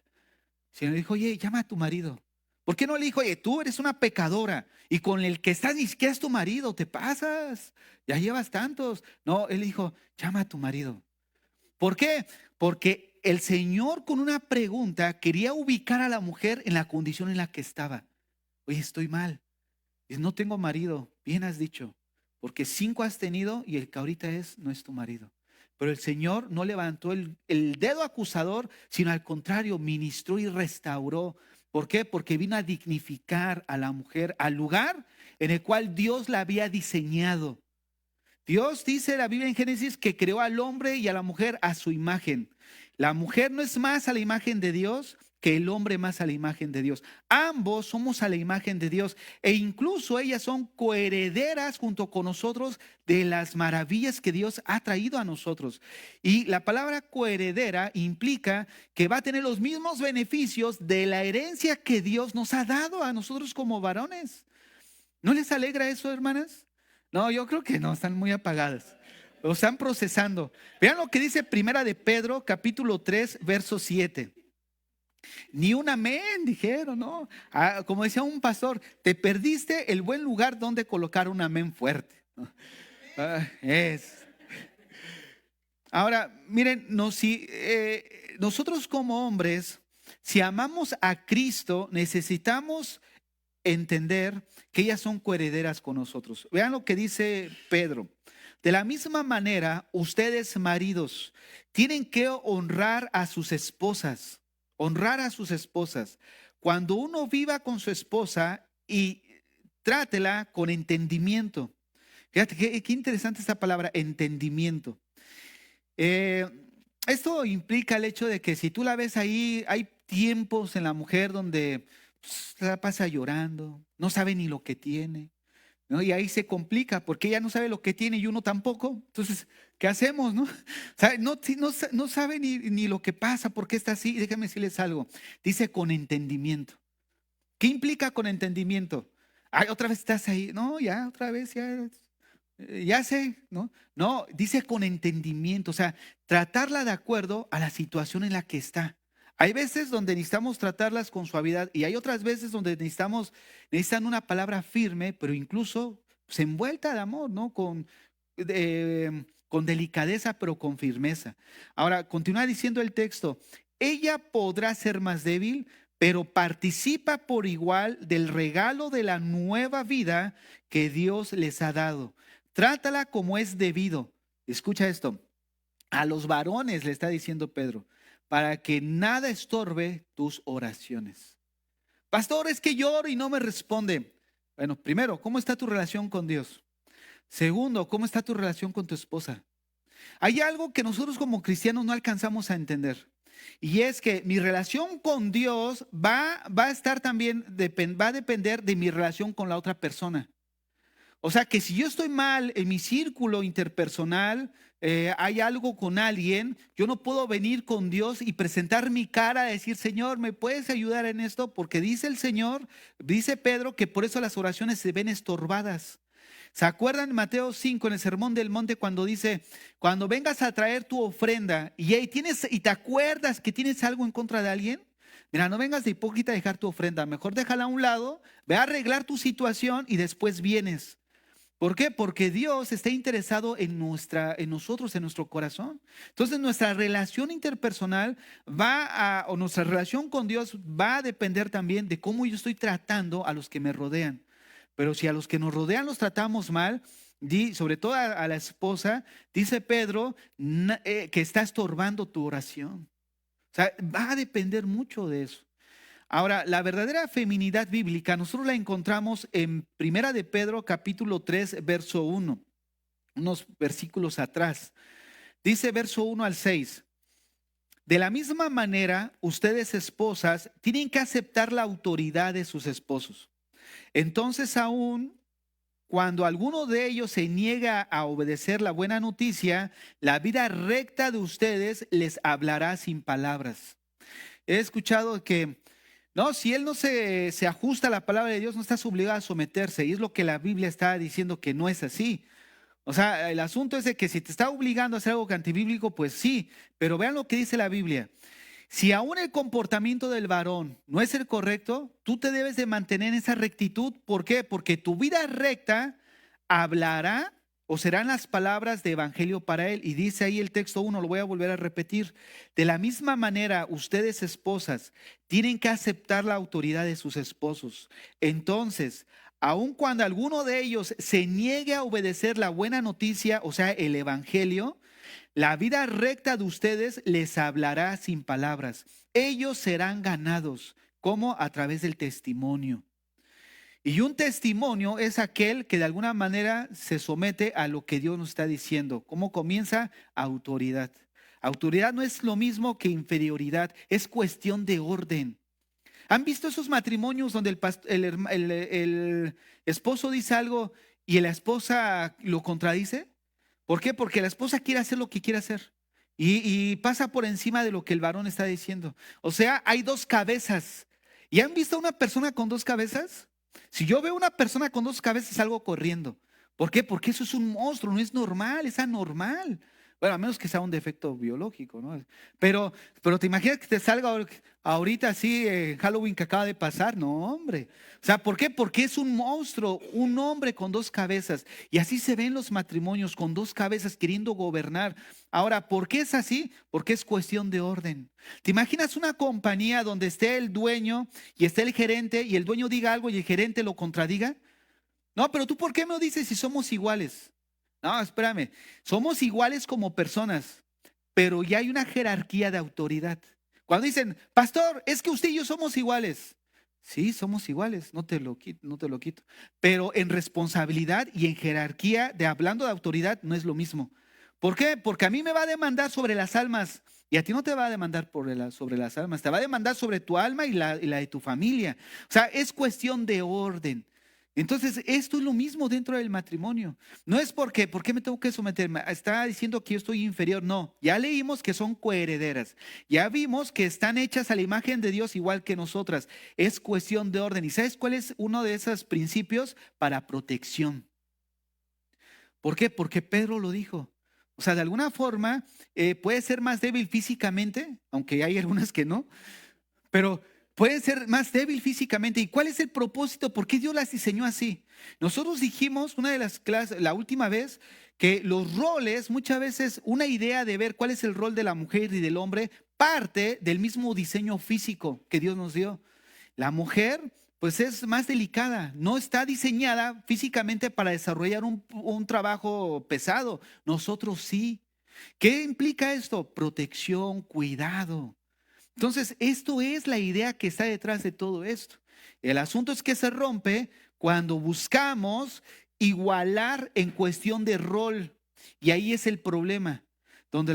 Sino le dijo, oye, llama a tu marido. ¿Por qué no le dijo, oye, tú eres una pecadora y con el que estás ni siquiera es tu marido, te pasas, ya llevas tantos? No, él dijo, llama a tu marido. ¿Por qué? Porque el Señor con una pregunta quería ubicar a la mujer en la condición en la que estaba. Oye, estoy mal. Dice, no tengo marido. Bien has dicho. Porque 5 has tenido y el que ahorita no es tu marido. Pero el Señor no levantó el dedo acusador, sino al contrario, ministró y restauró. ¿Por qué? Porque vino a dignificar a la mujer al lugar en el cual Dios la había diseñado. Dios dice la Biblia en Génesis que creó al hombre y a la mujer a su imagen. La mujer no es más a la imagen de Dios que el hombre más a la imagen de Dios. Ambos somos a la imagen de Dios e incluso ellas son coherederas junto con nosotros de las maravillas que Dios ha traído a nosotros. Y la palabra coheredera implica que va a tener los mismos beneficios de la herencia que Dios nos ha dado a nosotros como varones. ¿No les alegra eso, hermanas? No, yo creo que no, están muy apagadas. Lo están procesando. Vean lo que dice Primera de Pedro, capítulo 3, verso 7. Ni un amén, dijeron, ¿no? Como decía un pastor, te perdiste el buen lugar donde colocar un amén fuerte. Ahora, miren, nosotros como hombres, si amamos a Cristo, necesitamos entender que ellas son coherederas con nosotros. Vean lo que dice Pedro. De la misma manera, ustedes maridos tienen que honrar a sus esposas. Honrar a sus esposas. Cuando uno viva con su esposa y trátela con entendimiento. Fíjate qué interesante esta palabra, entendimiento. Esto implica el hecho de que si tú la ves ahí, hay tiempos en la mujer donde se la pasa llorando, no sabe ni lo que tiene, ¿no? Y ahí se complica porque ella no sabe lo que tiene y uno tampoco. Entonces, ¿qué hacemos, no? O sea, no sabe ni lo que pasa, por qué está así. Y déjame decirles algo. Dice con entendimiento. ¿Qué implica con entendimiento? Ay, otra vez estás ahí. No, ya, otra vez, ya sé, ¿no? No, dice con entendimiento. O sea, tratarla de acuerdo a la situación en la que está. Hay veces donde necesitamos tratarlas con suavidad y hay otras veces donde necesitan una palabra firme, pero incluso pues, envuelta de amor, ¿no? Con delicadeza, pero con firmeza. Ahora, continúa diciendo el texto, ella podrá ser más débil, pero participa por igual del regalo de la nueva vida que Dios les ha dado. Trátala como es debido. Escucha esto. A los varones le está diciendo Pedro, para que nada estorbe tus oraciones. Pastor, es que lloro y no me responde. Bueno, primero, ¿cómo está tu relación con Dios? Segundo, ¿cómo está tu relación con tu esposa? Hay algo que nosotros como cristianos no alcanzamos a entender. Y es que mi relación con Dios va a estar también, va a depender de mi relación con la otra persona. O sea que si yo estoy mal en mi círculo interpersonal, hay algo con alguien, yo no puedo venir con Dios y presentar mi cara, decir, Señor, ¿me puedes ayudar en esto? Porque dice el Señor, dice Pedro, que por eso las oraciones se ven estorbadas. ¿Se acuerdan en Mateo 5, en el Sermón del Monte, cuando dice, cuando vengas a traer tu ofrenda y te acuerdas que tienes algo en contra de alguien? Mira, no vengas de hipócrita a dejar tu ofrenda, mejor déjala a un lado, ve a arreglar tu situación y después vienes. ¿Por qué? Porque Dios está interesado en nosotros, en nuestro corazón. Entonces nuestra relación interpersonal o nuestra relación con Dios va a depender también de cómo yo estoy tratando a los que me rodean. Pero si a los que nos rodean los tratamos mal, sobre todo a la esposa, dice Pedro que está estorbando tu oración. O sea, va a depender mucho de eso. Ahora, la verdadera feminidad bíblica nosotros la encontramos en Primera de Pedro capítulo 3 verso 1, unos versículos atrás. Dice verso 1 al 6, de la misma manera ustedes esposas tienen que aceptar la autoridad de sus esposos. Entonces aún cuando alguno de ellos se niega a obedecer la buena noticia, la vida recta de ustedes les hablará sin palabras. He escuchado que no, si él no se ajusta a la palabra de Dios, no estás obligado a someterse. Y es lo que la Biblia está diciendo que no es así. O sea, el asunto es de que si te está obligando a hacer algo antibíblico, pues sí. Pero vean lo que dice la Biblia. Si aún el comportamiento del varón no es el correcto, tú te debes de mantener en esa rectitud. ¿Por qué? Porque tu vida recta hablará o serán las palabras de evangelio para él. Y dice ahí el texto 1, lo voy a volver a repetir. De la misma manera, ustedes esposas tienen que aceptar la autoridad de sus esposos. Entonces, aun cuando alguno de ellos se niegue a obedecer la buena noticia, o sea, el evangelio, La vida recta de ustedes les hablará sin palabras. Ellos serán ganados. ¿Cómo? A través del testimonio. Y un testimonio es aquel que de alguna manera se somete a lo que Dios nos está diciendo. ¿Cómo comienza? Autoridad. Autoridad no es lo mismo que inferioridad, es cuestión de orden. ¿Han visto esos matrimonios donde el esposo dice algo y la esposa lo contradice? ¿Por qué? Porque la esposa quiere hacer lo que quiere hacer y pasa por encima de lo que el varón está diciendo. O sea, hay dos cabezas. ¿Y han visto a una persona con dos cabezas? Si yo veo una persona con dos cabezas, salgo corriendo. ¿Por qué? Porque eso es un monstruo, no es normal, es anormal. Bueno, a menos que sea un defecto biológico, ¿no? Pero te imaginas que te salga ahorita así en Halloween que acaba de pasar. No, hombre. O sea, ¿por qué? Porque es un monstruo, un hombre con dos cabezas. Y así se ven los matrimonios con dos cabezas queriendo gobernar. Ahora, ¿por qué es así? Porque es cuestión de orden. ¿Te imaginas una compañía donde esté el dueño y esté el gerente y el dueño diga algo y el gerente lo contradiga? No, pero tú ¿por qué me lo dices si somos iguales? No, espérame, somos iguales como personas, pero ya hay una jerarquía de autoridad. Cuando dicen, pastor, es que usted y yo somos iguales. Sí, somos iguales, no te lo quito, no te lo quito. Pero en responsabilidad y en jerarquía de hablando de autoridad no es lo mismo. ¿Por qué? Porque a mí me va a demandar sobre las almas y a ti no te va a demandar sobre las almas, te va a demandar sobre tu alma y la de tu familia. O sea, es cuestión de orden. Entonces, esto es lo mismo dentro del matrimonio. No es ¿por qué me tengo que someter? Está diciendo que yo estoy inferior. No, ya leímos que son coherederas. Ya vimos que están hechas a la imagen de Dios igual que nosotras. Es cuestión de orden. ¿Y sabes cuál es uno de esos principios? Para protección. ¿Por qué? Porque Pedro lo dijo. O sea, de alguna forma puede ser más débil físicamente, aunque hay algunas que no, pero pueden ser más débil físicamente. ¿Y cuál es el propósito? ¿Por qué Dios las diseñó así? Nosotros dijimos una de las clases, la última vez, que los roles, muchas veces una idea de ver cuál es el rol de la mujer y del hombre, parte del mismo diseño físico que Dios nos dio. La mujer, pues es más delicada, no está diseñada físicamente para desarrollar un trabajo pesado. Nosotros sí. ¿Qué implica esto? Protección, cuidado. Entonces, esto es la idea que está detrás de todo esto. El asunto es que se rompe cuando buscamos igualar en cuestión de rol. Y ahí es el problema, donde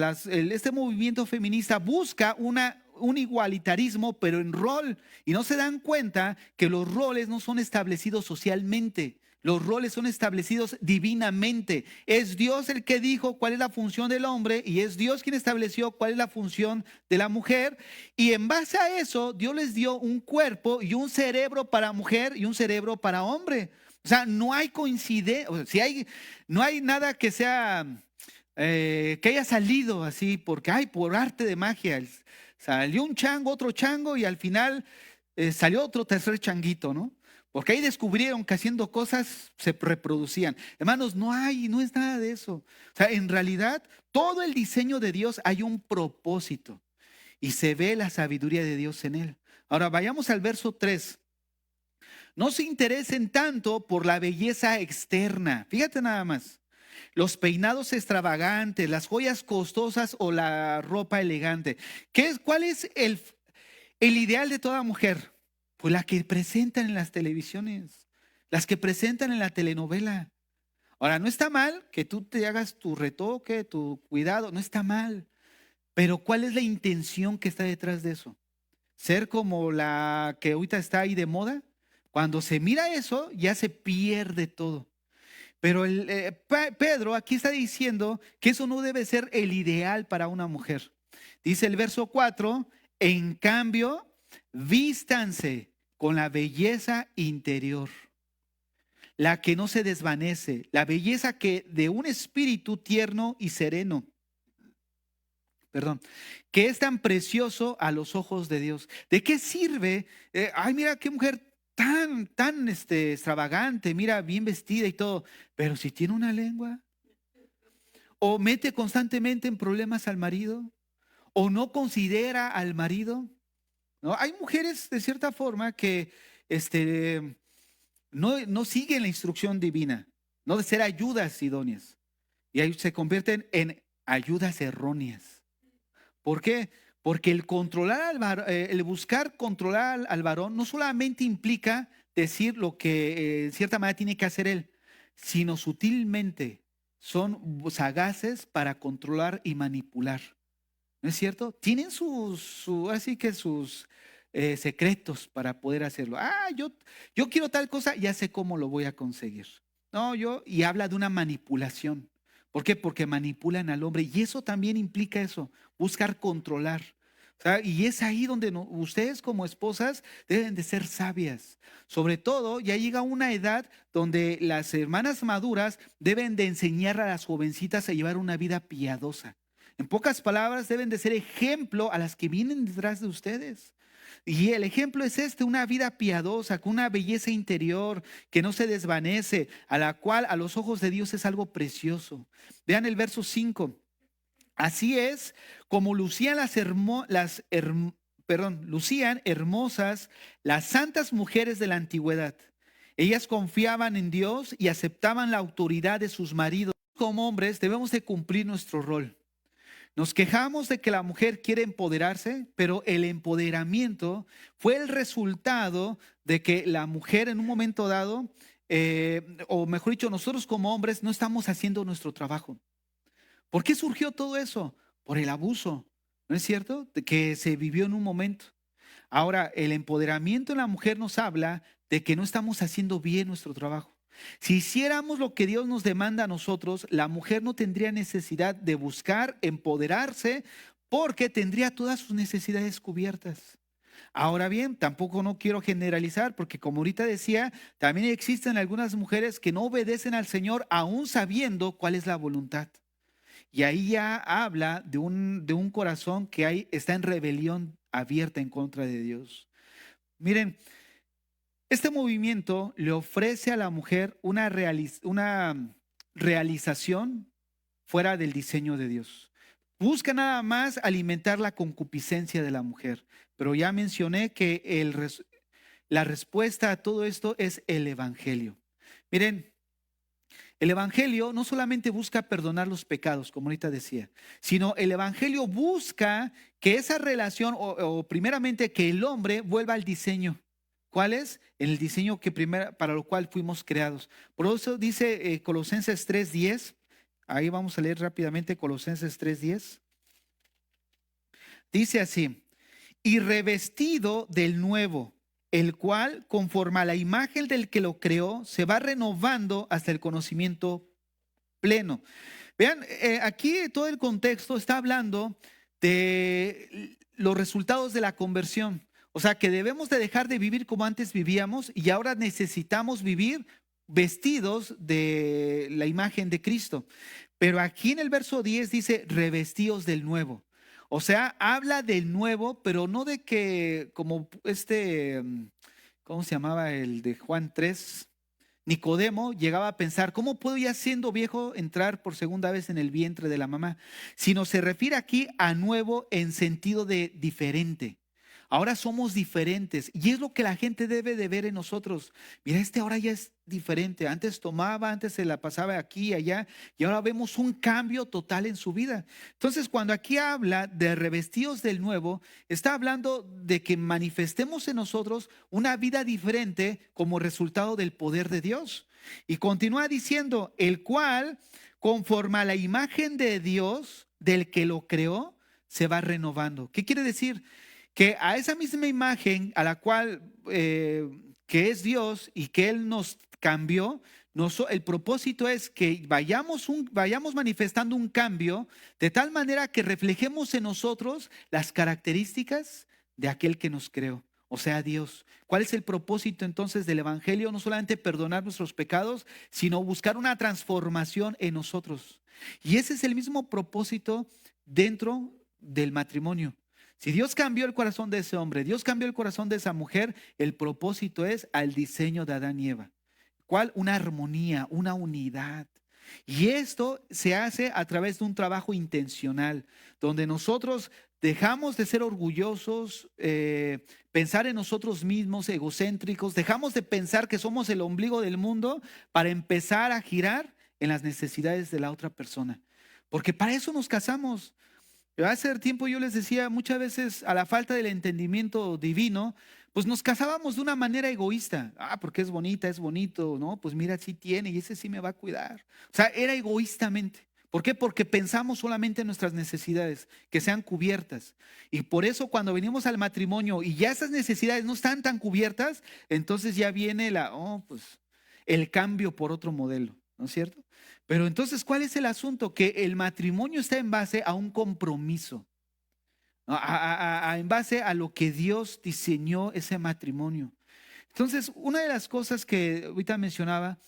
este movimiento feminista busca un igualitarismo, pero en rol. Y no se dan cuenta que los roles no son establecidos socialmente. Los roles son establecidos divinamente. Es Dios el que dijo cuál es la función del hombre y es Dios quien estableció cuál es la función de la mujer. Y en base a eso, Dios les dio un cuerpo y un cerebro para mujer y un cerebro para hombre. O sea, no hay coincidencia, o sea, no hay nada que sea, que haya salido así, porque hay por arte de magia. Salió un chango, otro chango y al final salió otro tercer changuito, ¿no? Porque ahí descubrieron que haciendo cosas se reproducían. Hermanos, no es nada de eso. O sea, en realidad, todo el diseño de Dios hay un propósito y se ve la sabiduría de Dios en él. Ahora, vayamos al verso 3. No se interesen tanto por la belleza externa. Fíjate nada más. Los peinados extravagantes, las joyas costosas o la ropa elegante. ¿Cuál es el ideal de toda mujer? Pues la que presentan en las televisiones, las que presentan en la telenovela. Ahora, no está mal que tú te hagas tu retoque, tu cuidado, no está mal. Pero ¿cuál es la intención que está detrás de eso? ¿Ser como la que ahorita está ahí de moda? Cuando se mira eso, ya se pierde todo. Pero Pedro aquí está diciendo que eso no debe ser el ideal para una mujer. Dice el verso 4, en cambio, vístanse con la belleza interior, la que no se desvanece, la belleza que de un espíritu tierno y sereno, que es tan precioso a los ojos de Dios. ¿De qué sirve? Ay, mira qué mujer tan extravagante, mira, bien vestida y todo, pero si tiene una lengua, o mete constantemente en problemas al marido, o no considera al marido. ¿No? Hay mujeres de cierta forma que no siguen la instrucción divina, no de ser ayudas idóneas. Y ahí se convierten en ayudas erróneas. ¿Por qué? Porque el buscar controlar al varón no solamente implica decir lo que en cierta manera tiene que hacer él, sino sutilmente son sagaces para controlar y manipular. ¿No es cierto? Tienen así que sus secretos para poder hacerlo. Yo quiero tal cosa, ya sé cómo lo voy a conseguir. No, y habla de una manipulación. ¿Por qué? Porque manipulan al hombre. Y eso también implica eso, buscar controlar. O sea, y es ahí donde ustedes como esposas deben de ser sabias. Sobre todo, ya llega una edad donde las hermanas maduras deben de enseñar a las jovencitas a llevar una vida piadosa. En pocas palabras, deben de ser ejemplo a las que vienen detrás de ustedes. Y el ejemplo es una vida piadosa, con una belleza interior que no se desvanece, a la cual a los ojos de Dios es algo precioso. Vean el verso 5. Así es como lucían hermosas las santas mujeres de la antigüedad. Ellas confiaban en Dios y aceptaban la autoridad de sus maridos. Como hombres debemos de cumplir nuestro rol. Nos quejamos de que la mujer quiere empoderarse, pero el empoderamiento fue el resultado de que la mujer en un momento dado, o mejor dicho, nosotros como hombres no estamos haciendo nuestro trabajo. ¿Por qué surgió todo eso? Por el abuso, ¿no es cierto? De que se vivió en un momento. Ahora, el empoderamiento en la mujer nos habla de que no estamos haciendo bien nuestro trabajo. Si hiciéramos lo que Dios nos demanda a nosotros, la mujer no tendría necesidad de buscar empoderarse porque tendría todas sus necesidades cubiertas. Ahora bien, tampoco no quiero generalizar porque como ahorita decía, también existen algunas mujeres que no obedecen al Señor aún sabiendo cuál es la voluntad. Y ahí ya habla de un corazón que está en rebelión abierta en contra de Dios. Miren, este movimiento le ofrece a la mujer una realización fuera del diseño de Dios. Busca nada más alimentar la concupiscencia de la mujer. Pero ya mencioné que la respuesta a todo esto es el Evangelio. Miren, el Evangelio no solamente busca perdonar los pecados, como ahorita decía, sino el Evangelio busca que esa relación, o primeramente que el hombre vuelva al diseño. ¿Cuál es? El diseño para lo cual fuimos creados. Por eso dice Colosenses 3:10. Ahí vamos a leer rápidamente Colosenses 3:10. Dice así: y revestido del nuevo, el cual, conforme a la imagen del que lo creó, se va renovando hasta el conocimiento pleno. Vean, aquí todo el contexto está hablando de los resultados de la conversión. O sea, que debemos de dejar de vivir como antes vivíamos y ahora necesitamos vivir vestidos de la imagen de Cristo. Pero aquí en el verso 10 dice revestidos del nuevo. O sea, habla del nuevo, pero no de que como ¿cómo se llamaba el de Juan 3? Nicodemo llegaba a pensar, ¿cómo puedo ya siendo viejo entrar por segunda vez en el vientre de la mamá? Sino se refiere aquí a nuevo en sentido de diferente. Ahora somos diferentes y es lo que la gente debe de ver en nosotros. Mira, ahora ya es diferente. Antes tomaba, antes se la pasaba aquí y allá y ahora vemos un cambio total en su vida. Entonces, cuando aquí habla de revestidos del nuevo, está hablando de que manifestemos en nosotros una vida diferente como resultado del poder de Dios. Y continúa diciendo, el cual, conforme a la imagen de Dios, del que lo creó, se va renovando. ¿Qué quiere decir? Que a esa misma imagen a la cual que es Dios y que Él nos cambió, el propósito es que vayamos manifestando un cambio de tal manera que reflejemos en nosotros las características de aquel que nos creó, o sea, Dios. ¿Cuál es el propósito entonces del Evangelio? No solamente perdonar nuestros pecados, sino buscar una transformación en nosotros. Y ese es el mismo propósito dentro del matrimonio. Si Dios cambió el corazón de ese hombre, Dios cambió el corazón de esa mujer, el propósito es al diseño de Adán y Eva. ¿Cuál? Una armonía, una unidad. Y esto se hace a través de un trabajo intencional, donde nosotros dejamos de ser orgullosos, pensar en nosotros mismos, egocéntricos, dejamos de pensar que somos el ombligo del mundo para empezar a girar en las necesidades de la otra persona. porque para eso nos casamos. Hace tiempo yo les decía, muchas veces a la falta del entendimiento divino, pues nos casábamos de una manera egoísta. Porque es bonita, es bonito, ¿no? Pues mira, sí tiene y ese sí me va a cuidar. O sea, era egoístamente. ¿Por qué? Porque pensamos solamente en nuestras necesidades, que sean cubiertas. Y por eso cuando venimos al matrimonio y ya esas necesidades no están tan cubiertas, entonces ya viene pues el cambio por otro modelo, ¿no es cierto? Pero entonces, ¿cuál es el asunto? Que el matrimonio está en base a un compromiso, ¿no? En base a lo que Dios diseñó ese matrimonio. Entonces, una de las cosas que ahorita mencionaba,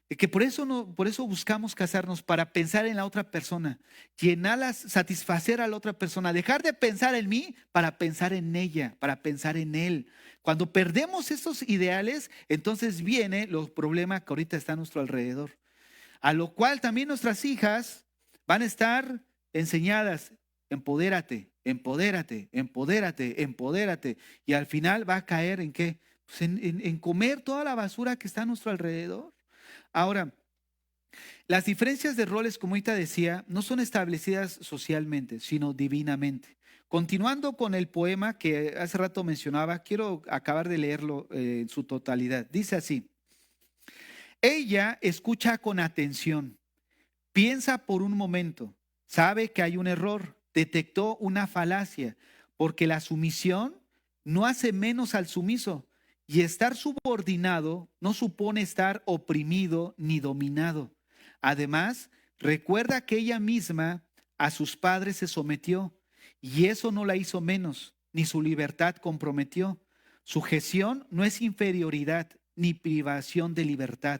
que por eso, no, por eso buscamos casarnos, para pensar en la otra persona, llenarlas, satisfacer a la otra persona, dejar de pensar en mí para pensar en ella, para pensar en él. Cuando perdemos estos ideales, entonces viene los problemas que ahorita están a nuestro alrededor. A lo cual también nuestras hijas van a estar enseñadas: empodérate, empodérate, empodérate, empodérate. Y al final va a caer en qué? Pues en comer toda la basura que está a nuestro alrededor. Ahora, las diferencias de roles, como ahorita decía, no son establecidas socialmente, sino divinamente. Continuando con el poema que hace rato mencionaba, quiero acabar de leerlo en su totalidad. Dice así: ella escucha con atención, piensa por un momento, sabe que hay un error, detectó una falacia, porque la sumisión no hace menos al sumiso, y estar subordinado no supone estar oprimido ni dominado. Además, recuerda que ella misma a sus padres se sometió, y eso no la hizo menos, ni su libertad comprometió. Sujeción no es inferioridad ni privación de libertad.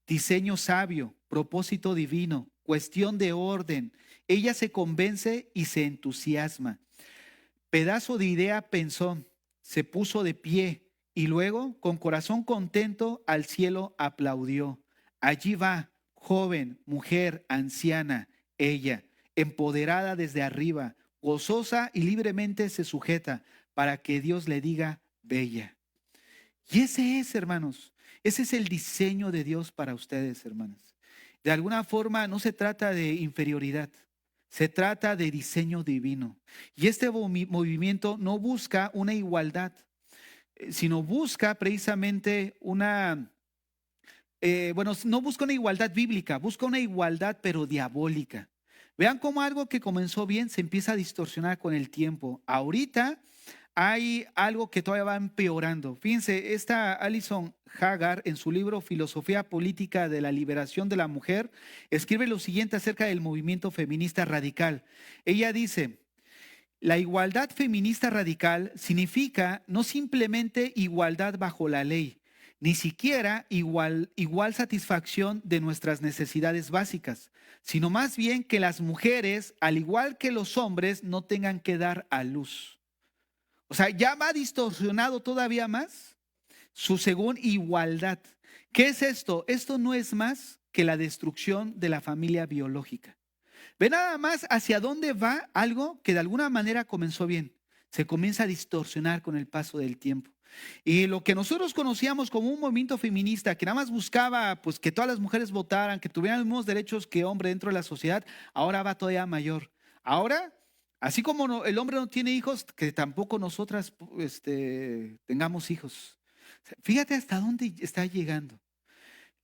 Diseño sabio, propósito divino, cuestión de orden. Ella se convence y se entusiasma. Pedazo de idea pensó, se puso de pie y luego, con corazón contento, al cielo aplaudió. Allí va, joven, mujer, anciana, ella, empoderada desde arriba, gozosa y libremente se sujeta para que Dios le diga bella. Y ese es, hermanos, ese es el diseño de Dios para ustedes, hermanas. De alguna forma no se trata de inferioridad, se trata de diseño divino. Y este movimiento no busca una igualdad, sino busca precisamente no busca una igualdad bíblica, busca una igualdad pero diabólica. Vean cómo algo que comenzó bien se empieza a distorsionar con el tiempo. Ahorita hay algo que todavía va empeorando. Fíjense, esta Alison Haggard, en su libro Filosofía Política de la Liberación de la Mujer, escribe lo siguiente acerca del movimiento feminista radical. Ella dice: la igualdad feminista radical significa no simplemente igualdad bajo la ley, ni siquiera igual satisfacción de nuestras necesidades básicas, sino más bien que las mujeres, al igual que los hombres, no tengan que dar a luz. O sea, ya va distorsionado todavía más su según igualdad. ¿Qué es esto? Esto no es más que la destrucción de la familia biológica. Ve nada más hacia dónde va algo que de alguna manera comenzó bien. Se comienza a distorsionar con el paso del tiempo. Y lo que nosotros conocíamos como un movimiento feminista que nada más buscaba pues que todas las mujeres votaran, que tuvieran los mismos derechos que hombre dentro de la sociedad, ahora va todavía mayor. Ahora, así como el hombre no tiene hijos, que tampoco nosotras tengamos hijos. Fíjate hasta dónde está llegando.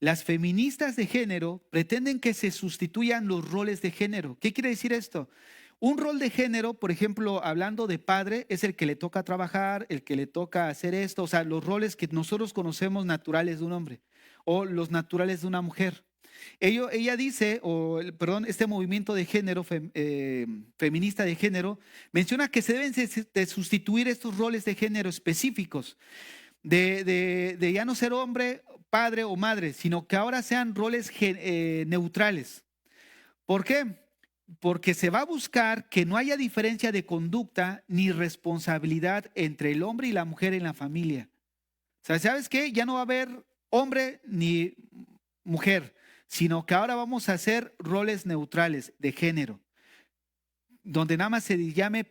Las feministas de género pretenden que se sustituyan los roles de género. ¿Qué quiere decir esto? Un rol de género, por ejemplo, hablando de padre, es el que le toca trabajar, el que le toca hacer esto, o sea, los roles que nosotros conocemos naturales de un hombre o los naturales de una mujer. Ella dice, este movimiento de género, feminista de género, menciona que se deben de sustituir estos roles de género específicos, de ya no ser hombre, padre o madre, sino que ahora sean roles neutrales. ¿Por qué? Porque se va a buscar que no haya diferencia de conducta ni responsabilidad entre el hombre y la mujer en la familia. O sea, ¿sabes qué? Ya no va a haber hombre ni mujer, sino que ahora vamos a hacer roles neutrales de género, donde nada más se llame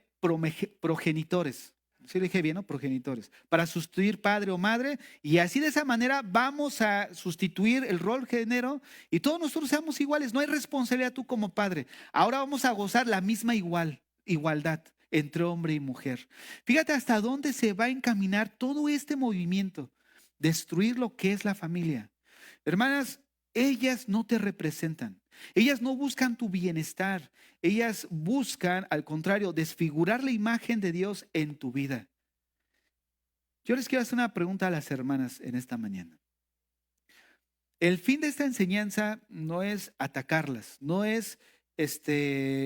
progenitores. Sí le dije bien, ¿no? Progenitores. Para sustituir padre o madre. Y así de esa manera vamos a sustituir el rol género y todos nosotros seamos iguales. No hay responsabilidad tú como padre. Ahora vamos a gozar la misma igualdad entre hombre y mujer. Fíjate hasta dónde se va a encaminar todo este movimiento. Destruir lo que es la familia. Hermanas, ellas no te representan. Ellas no buscan tu bienestar. Ellas buscan, al contrario, desfigurar la imagen de Dios en tu vida. Yo les quiero hacer una pregunta a las hermanas en esta mañana. El fin de esta enseñanza no es atacarlas, no es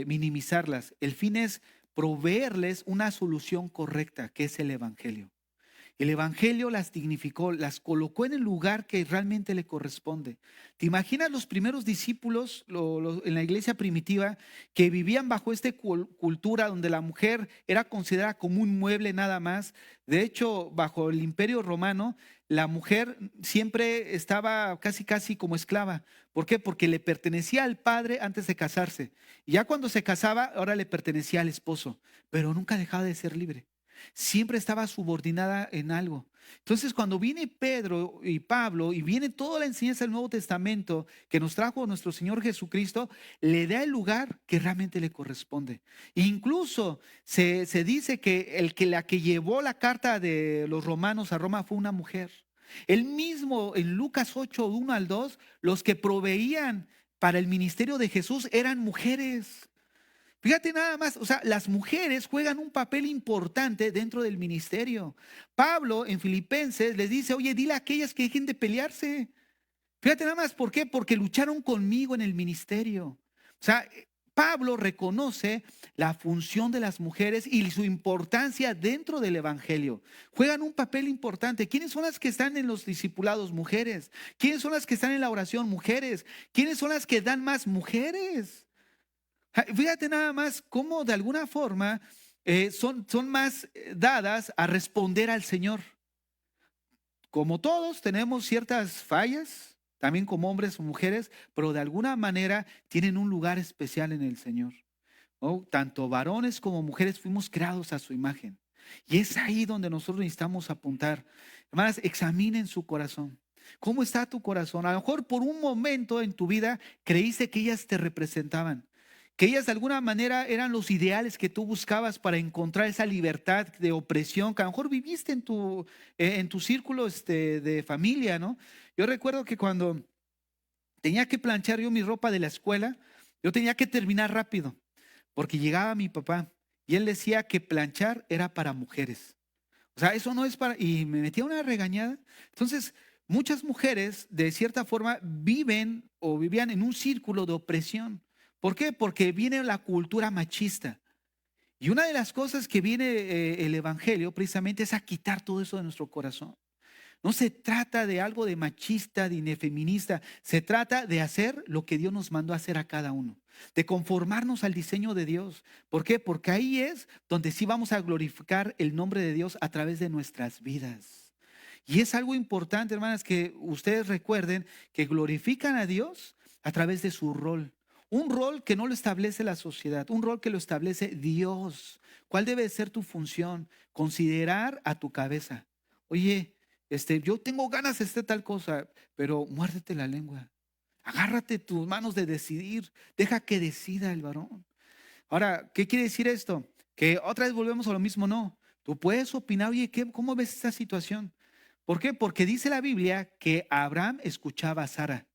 minimizarlas. El fin es proveerles una solución correcta, que es el Evangelio. El Evangelio las dignificó, las colocó en el lugar que realmente le corresponde. ¿Te imaginas los primeros discípulos en la iglesia primitiva que vivían bajo esta cultura donde la mujer era considerada como un mueble nada más? De hecho, bajo el Imperio Romano, la mujer siempre estaba casi casi como esclava. ¿Por qué? Porque le pertenecía al padre antes de casarse. Y ya cuando se casaba, ahora le pertenecía al esposo, pero nunca dejaba de ser libre. Siempre estaba subordinada en algo. Entonces, cuando viene Pedro y Pablo y viene toda la enseñanza del Nuevo Testamento que nos trajo nuestro Señor Jesucristo, le da el lugar que realmente le corresponde. Incluso se dice que la que llevó la carta de los romanos a Roma fue una mujer. Él mismo en Lucas 8, 1 al 2, los que proveían para el ministerio de Jesús eran mujeres. Fíjate nada más, o sea, las mujeres juegan un papel importante dentro del ministerio. Pablo en Filipenses les dice, oye, dile a aquellas que dejen de pelearse. Fíjate nada más, ¿por qué? Porque lucharon conmigo en el ministerio. O sea, Pablo reconoce la función de las mujeres y su importancia dentro del evangelio. Juegan un papel importante. ¿Quiénes son las que están en los discipulados? Mujeres. ¿Quiénes son las que están en la oración? Mujeres. ¿Quiénes son las que dan más? Mujeres. Fíjate nada más cómo de alguna forma son más dadas a responder al Señor. Como todos tenemos ciertas fallas, también como hombres o mujeres, pero de alguna manera tienen un lugar especial en el Señor, ¿no? Tanto varones como mujeres fuimos creados a su imagen. Y es ahí donde nosotros necesitamos apuntar. Hermanas, examinen su corazón. ¿Cómo está tu corazón? A lo mejor por un momento en tu vida creíste que ellas te representaban, que ellas de alguna manera eran los ideales que tú buscabas para encontrar esa libertad de opresión que a lo mejor viviste en tu círculo de familia, ¿no? Yo recuerdo que cuando tenía que planchar yo mi ropa de la escuela, yo tenía que terminar rápido, porque llegaba mi papá y él decía que planchar era para mujeres. O sea, eso no es para... Y me metía una regañada. Entonces, muchas mujeres de cierta forma viven o vivían en un círculo de opresión. ¿Por qué? Porque viene la cultura machista. Y una de las cosas que viene el Evangelio precisamente es a quitar todo eso de nuestro corazón. No se trata de algo de machista, ni de feminista. Se trata de hacer lo que Dios nos mandó a hacer a cada uno. De conformarnos al diseño de Dios. ¿Por qué? Porque ahí es donde sí vamos a glorificar el nombre de Dios a través de nuestras vidas. Y es algo importante, hermanas, que ustedes recuerden que glorifican a Dios a través de su rol. Un rol que no lo establece la sociedad, un rol que lo establece Dios. ¿Cuál debe ser tu función? Considerar a tu cabeza. Oye, yo tengo ganas de hacer tal cosa, pero muérdete la lengua. Agárrate tus manos de decidir. Deja que decida el varón. Ahora, ¿qué quiere decir esto? Que otra vez volvemos a lo mismo, no. Tú puedes opinar, oye, ¿cómo ves esta situación? ¿Por qué? Porque dice la Biblia que Abraham escuchaba a Sara.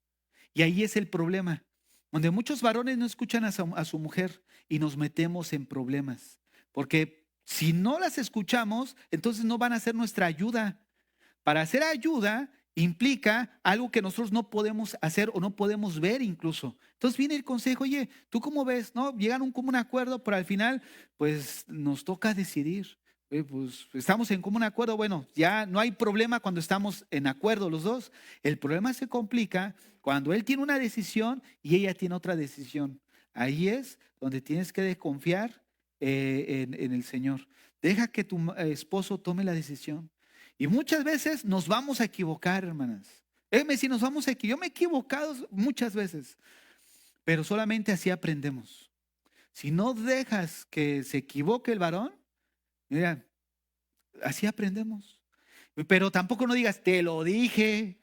Y ahí es el problema, donde muchos varones no escuchan a su mujer y nos metemos en problemas. Porque si no las escuchamos, entonces no van a ser nuestra ayuda. Para hacer ayuda implica algo que nosotros no podemos hacer o no podemos ver incluso. Entonces viene el consejo, oye, ¿tú cómo ves? ¿No? Llegan a un común acuerdo, pero al final pues nos toca decidir. Pues estamos en común acuerdo, bueno, ya no hay problema cuando estamos en acuerdo los dos. El problema se complica cuando él tiene una decisión y ella tiene otra decisión. Ahí es donde tienes que desconfiar en el Señor. Deja que tu esposo tome la decisión. Y muchas veces nos vamos a equivocar, hermanas. Si nos vamos a equivocar. Yo me he equivocado muchas veces, pero solamente así aprendemos. Si no dejas que se equivoque el varón, mira, Así aprendemos. Pero tampoco no digas, te lo dije,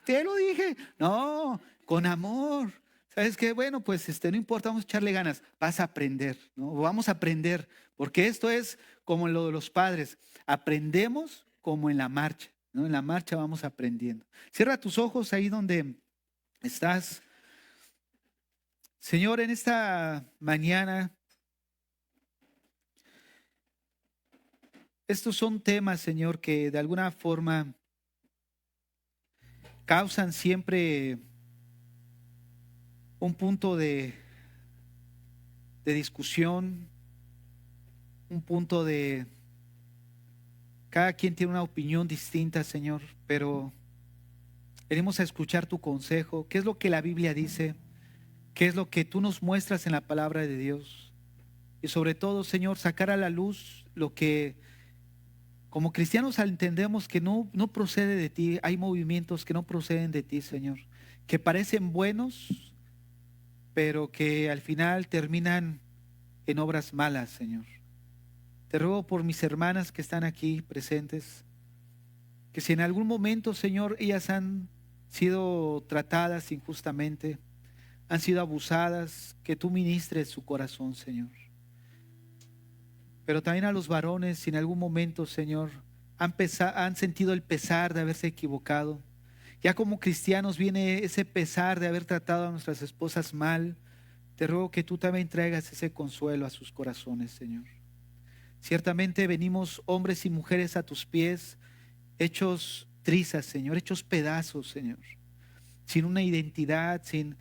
te lo dije. No, con amor. ¿Sabes qué? Bueno, pues no importa, vamos a echarle ganas. Vas a aprender, ¿no? Vamos a aprender, porque esto es como lo de los padres. Aprendemos como en la marcha, ¿no? En la marcha vamos aprendiendo. Cierra tus ojos ahí donde estás. Señor, en esta mañana, estos son temas, Señor, que de alguna forma causan siempre un punto de discusión, un punto de... Cada quien tiene una opinión distinta, Señor, pero venimos a escuchar tu consejo. ¿Qué es lo que la Biblia dice? ¿Qué es lo que tú nos muestras en la palabra de Dios? Y sobre todo, Señor, sacar a la luz lo que como cristianos entendemos que no procede de ti. Hay movimientos que no proceden de ti, Señor, que parecen buenos, pero que al final terminan en obras malas, Señor. Te ruego por mis hermanas que están aquí presentes, que si en algún momento, Señor, ellas han sido tratadas injustamente, han sido abusadas, que tú ministres su corazón, Señor. Pero también a los varones, si en algún momento, Señor, han sentido el pesar de haberse equivocado. Ya como cristianos viene ese pesar de haber tratado a nuestras esposas mal. Te ruego que tú también traigas ese consuelo a sus corazones, Señor. Ciertamente venimos hombres y mujeres a tus pies, hechos trizas, Señor, hechos pedazos, Señor. Sin una identidad, sin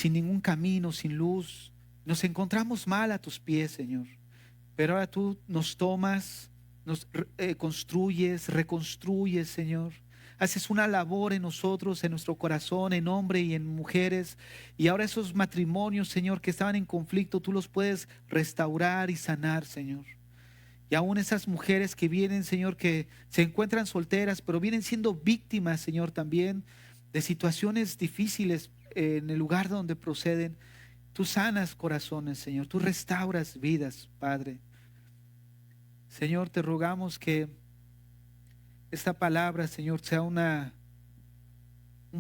ningún camino, sin luz. Nos encontramos mal a tus pies, Señor. Pero ahora tú nos tomas, nos construyes, reconstruyes, Señor. Haces una labor en nosotros, en nuestro corazón, en hombres y en mujeres. Y ahora esos matrimonios, Señor, que estaban en conflicto, tú los puedes restaurar y sanar, Señor. Y aún esas mujeres que vienen, Señor, que se encuentran solteras, pero vienen siendo víctimas, Señor, también de situaciones difíciles en el lugar donde proceden. Tú sanas corazones, Señor. Tú restauras vidas, Padre. Señor, te rogamos que esta palabra, Señor, sea un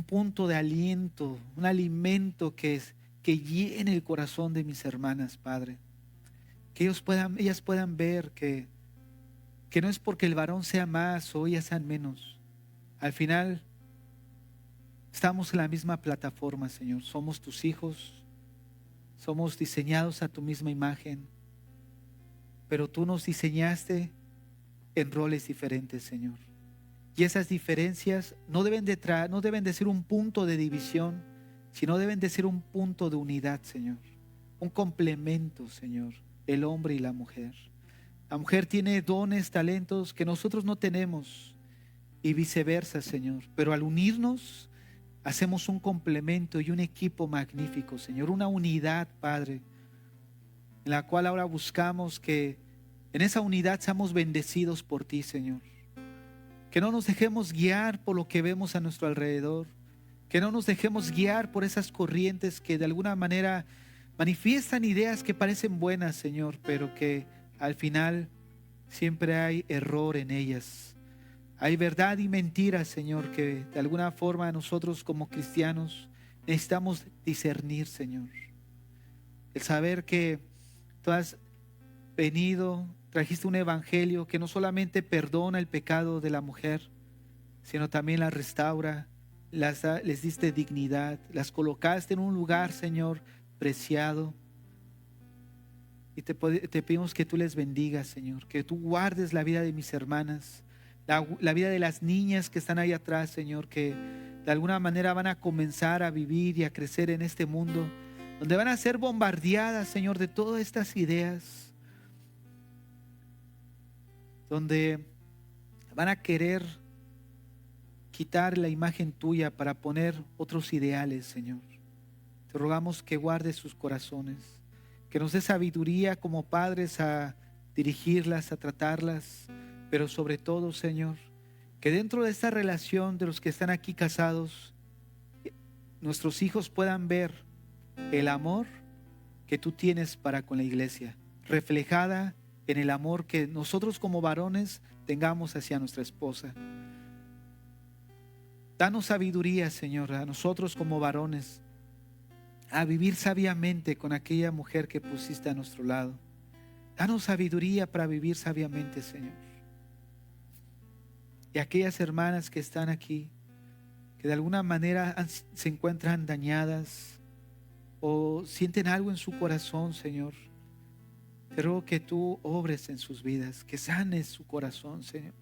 punto de aliento, un alimento que llene el corazón de mis hermanas, Padre. Que ellas puedan ver que no es porque el varón sea más o ellas sean menos. Al final, estamos en la misma plataforma, Señor. Somos tus hijos, somos diseñados a tu misma imagen, pero tú nos diseñaste en roles diferentes, Señor. Y esas diferencias no deben de ser un punto de división, sino deben de ser un punto de unidad, Señor. Un complemento, Señor, el hombre y la mujer. La mujer tiene dones, talentos que nosotros no tenemos y viceversa, Señor. Pero al unirnos, hacemos un complemento y un equipo magnífico, Señor. Una unidad, Padre, en la cual ahora buscamos que en esa unidad seamos bendecidos por ti, Señor. Que no nos dejemos guiar por lo que vemos a nuestro alrededor. Que no nos dejemos guiar por esas corrientes que de alguna manera manifiestan ideas que parecen buenas, Señor, pero que al final siempre hay error en ellas. Hay verdad y mentira, Señor, que de alguna forma nosotros como cristianos necesitamos discernir, Señor. El saber que tú has venido, trajiste un evangelio que no solamente perdona el pecado de la mujer, sino también la restaura, les diste dignidad, las colocaste en un lugar, Señor, preciado. Y te pedimos que tú les bendigas, Señor, que tú guardes la vida de mis hermanas, la vida de las niñas que están ahí atrás, Señor, que de alguna manera van a comenzar a vivir y a crecer en este mundo, donde van a ser bombardeadas, Señor, de todas estas ideas, donde van a querer quitar la imagen tuya para poner otros ideales, Señor. Te rogamos que guardes sus corazones, que nos dé sabiduría como padres a dirigirlas, a tratarlas, pero sobre todo, Señor, que dentro de esta relación de los que están aquí casados, nuestros hijos puedan ver el amor que tú tienes para con la iglesia, reflejada en el amor que nosotros como varones tengamos hacia nuestra esposa. Danos sabiduría, Señor, a nosotros como varones, a vivir sabiamente con aquella mujer que pusiste a nuestro lado. Danos sabiduría para vivir sabiamente, Señor. Y aquellas hermanas que están aquí, que de alguna manera se encuentran dañadas o sienten algo en su corazón, Señor, te ruego que tú obres en sus vidas, que sanes su corazón, Señor,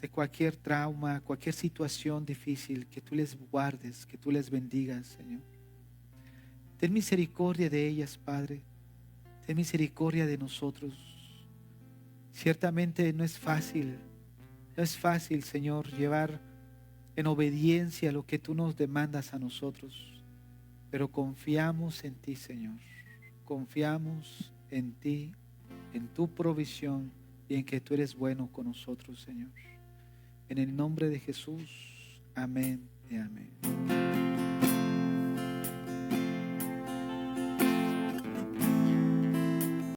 de cualquier trauma, cualquier situación difícil, que tú les guardes, que tú les bendigas, Señor. Ten misericordia de ellas, Padre. Ten misericordia de nosotros. Ciertamente no es fácil, Señor, llevar en obediencia lo que tú nos demandas a nosotros, pero confiamos en ti, Señor. Confiamos en ti, en tu provisión y en que tú eres bueno con nosotros, Señor. En el nombre de Jesús, amén y amén.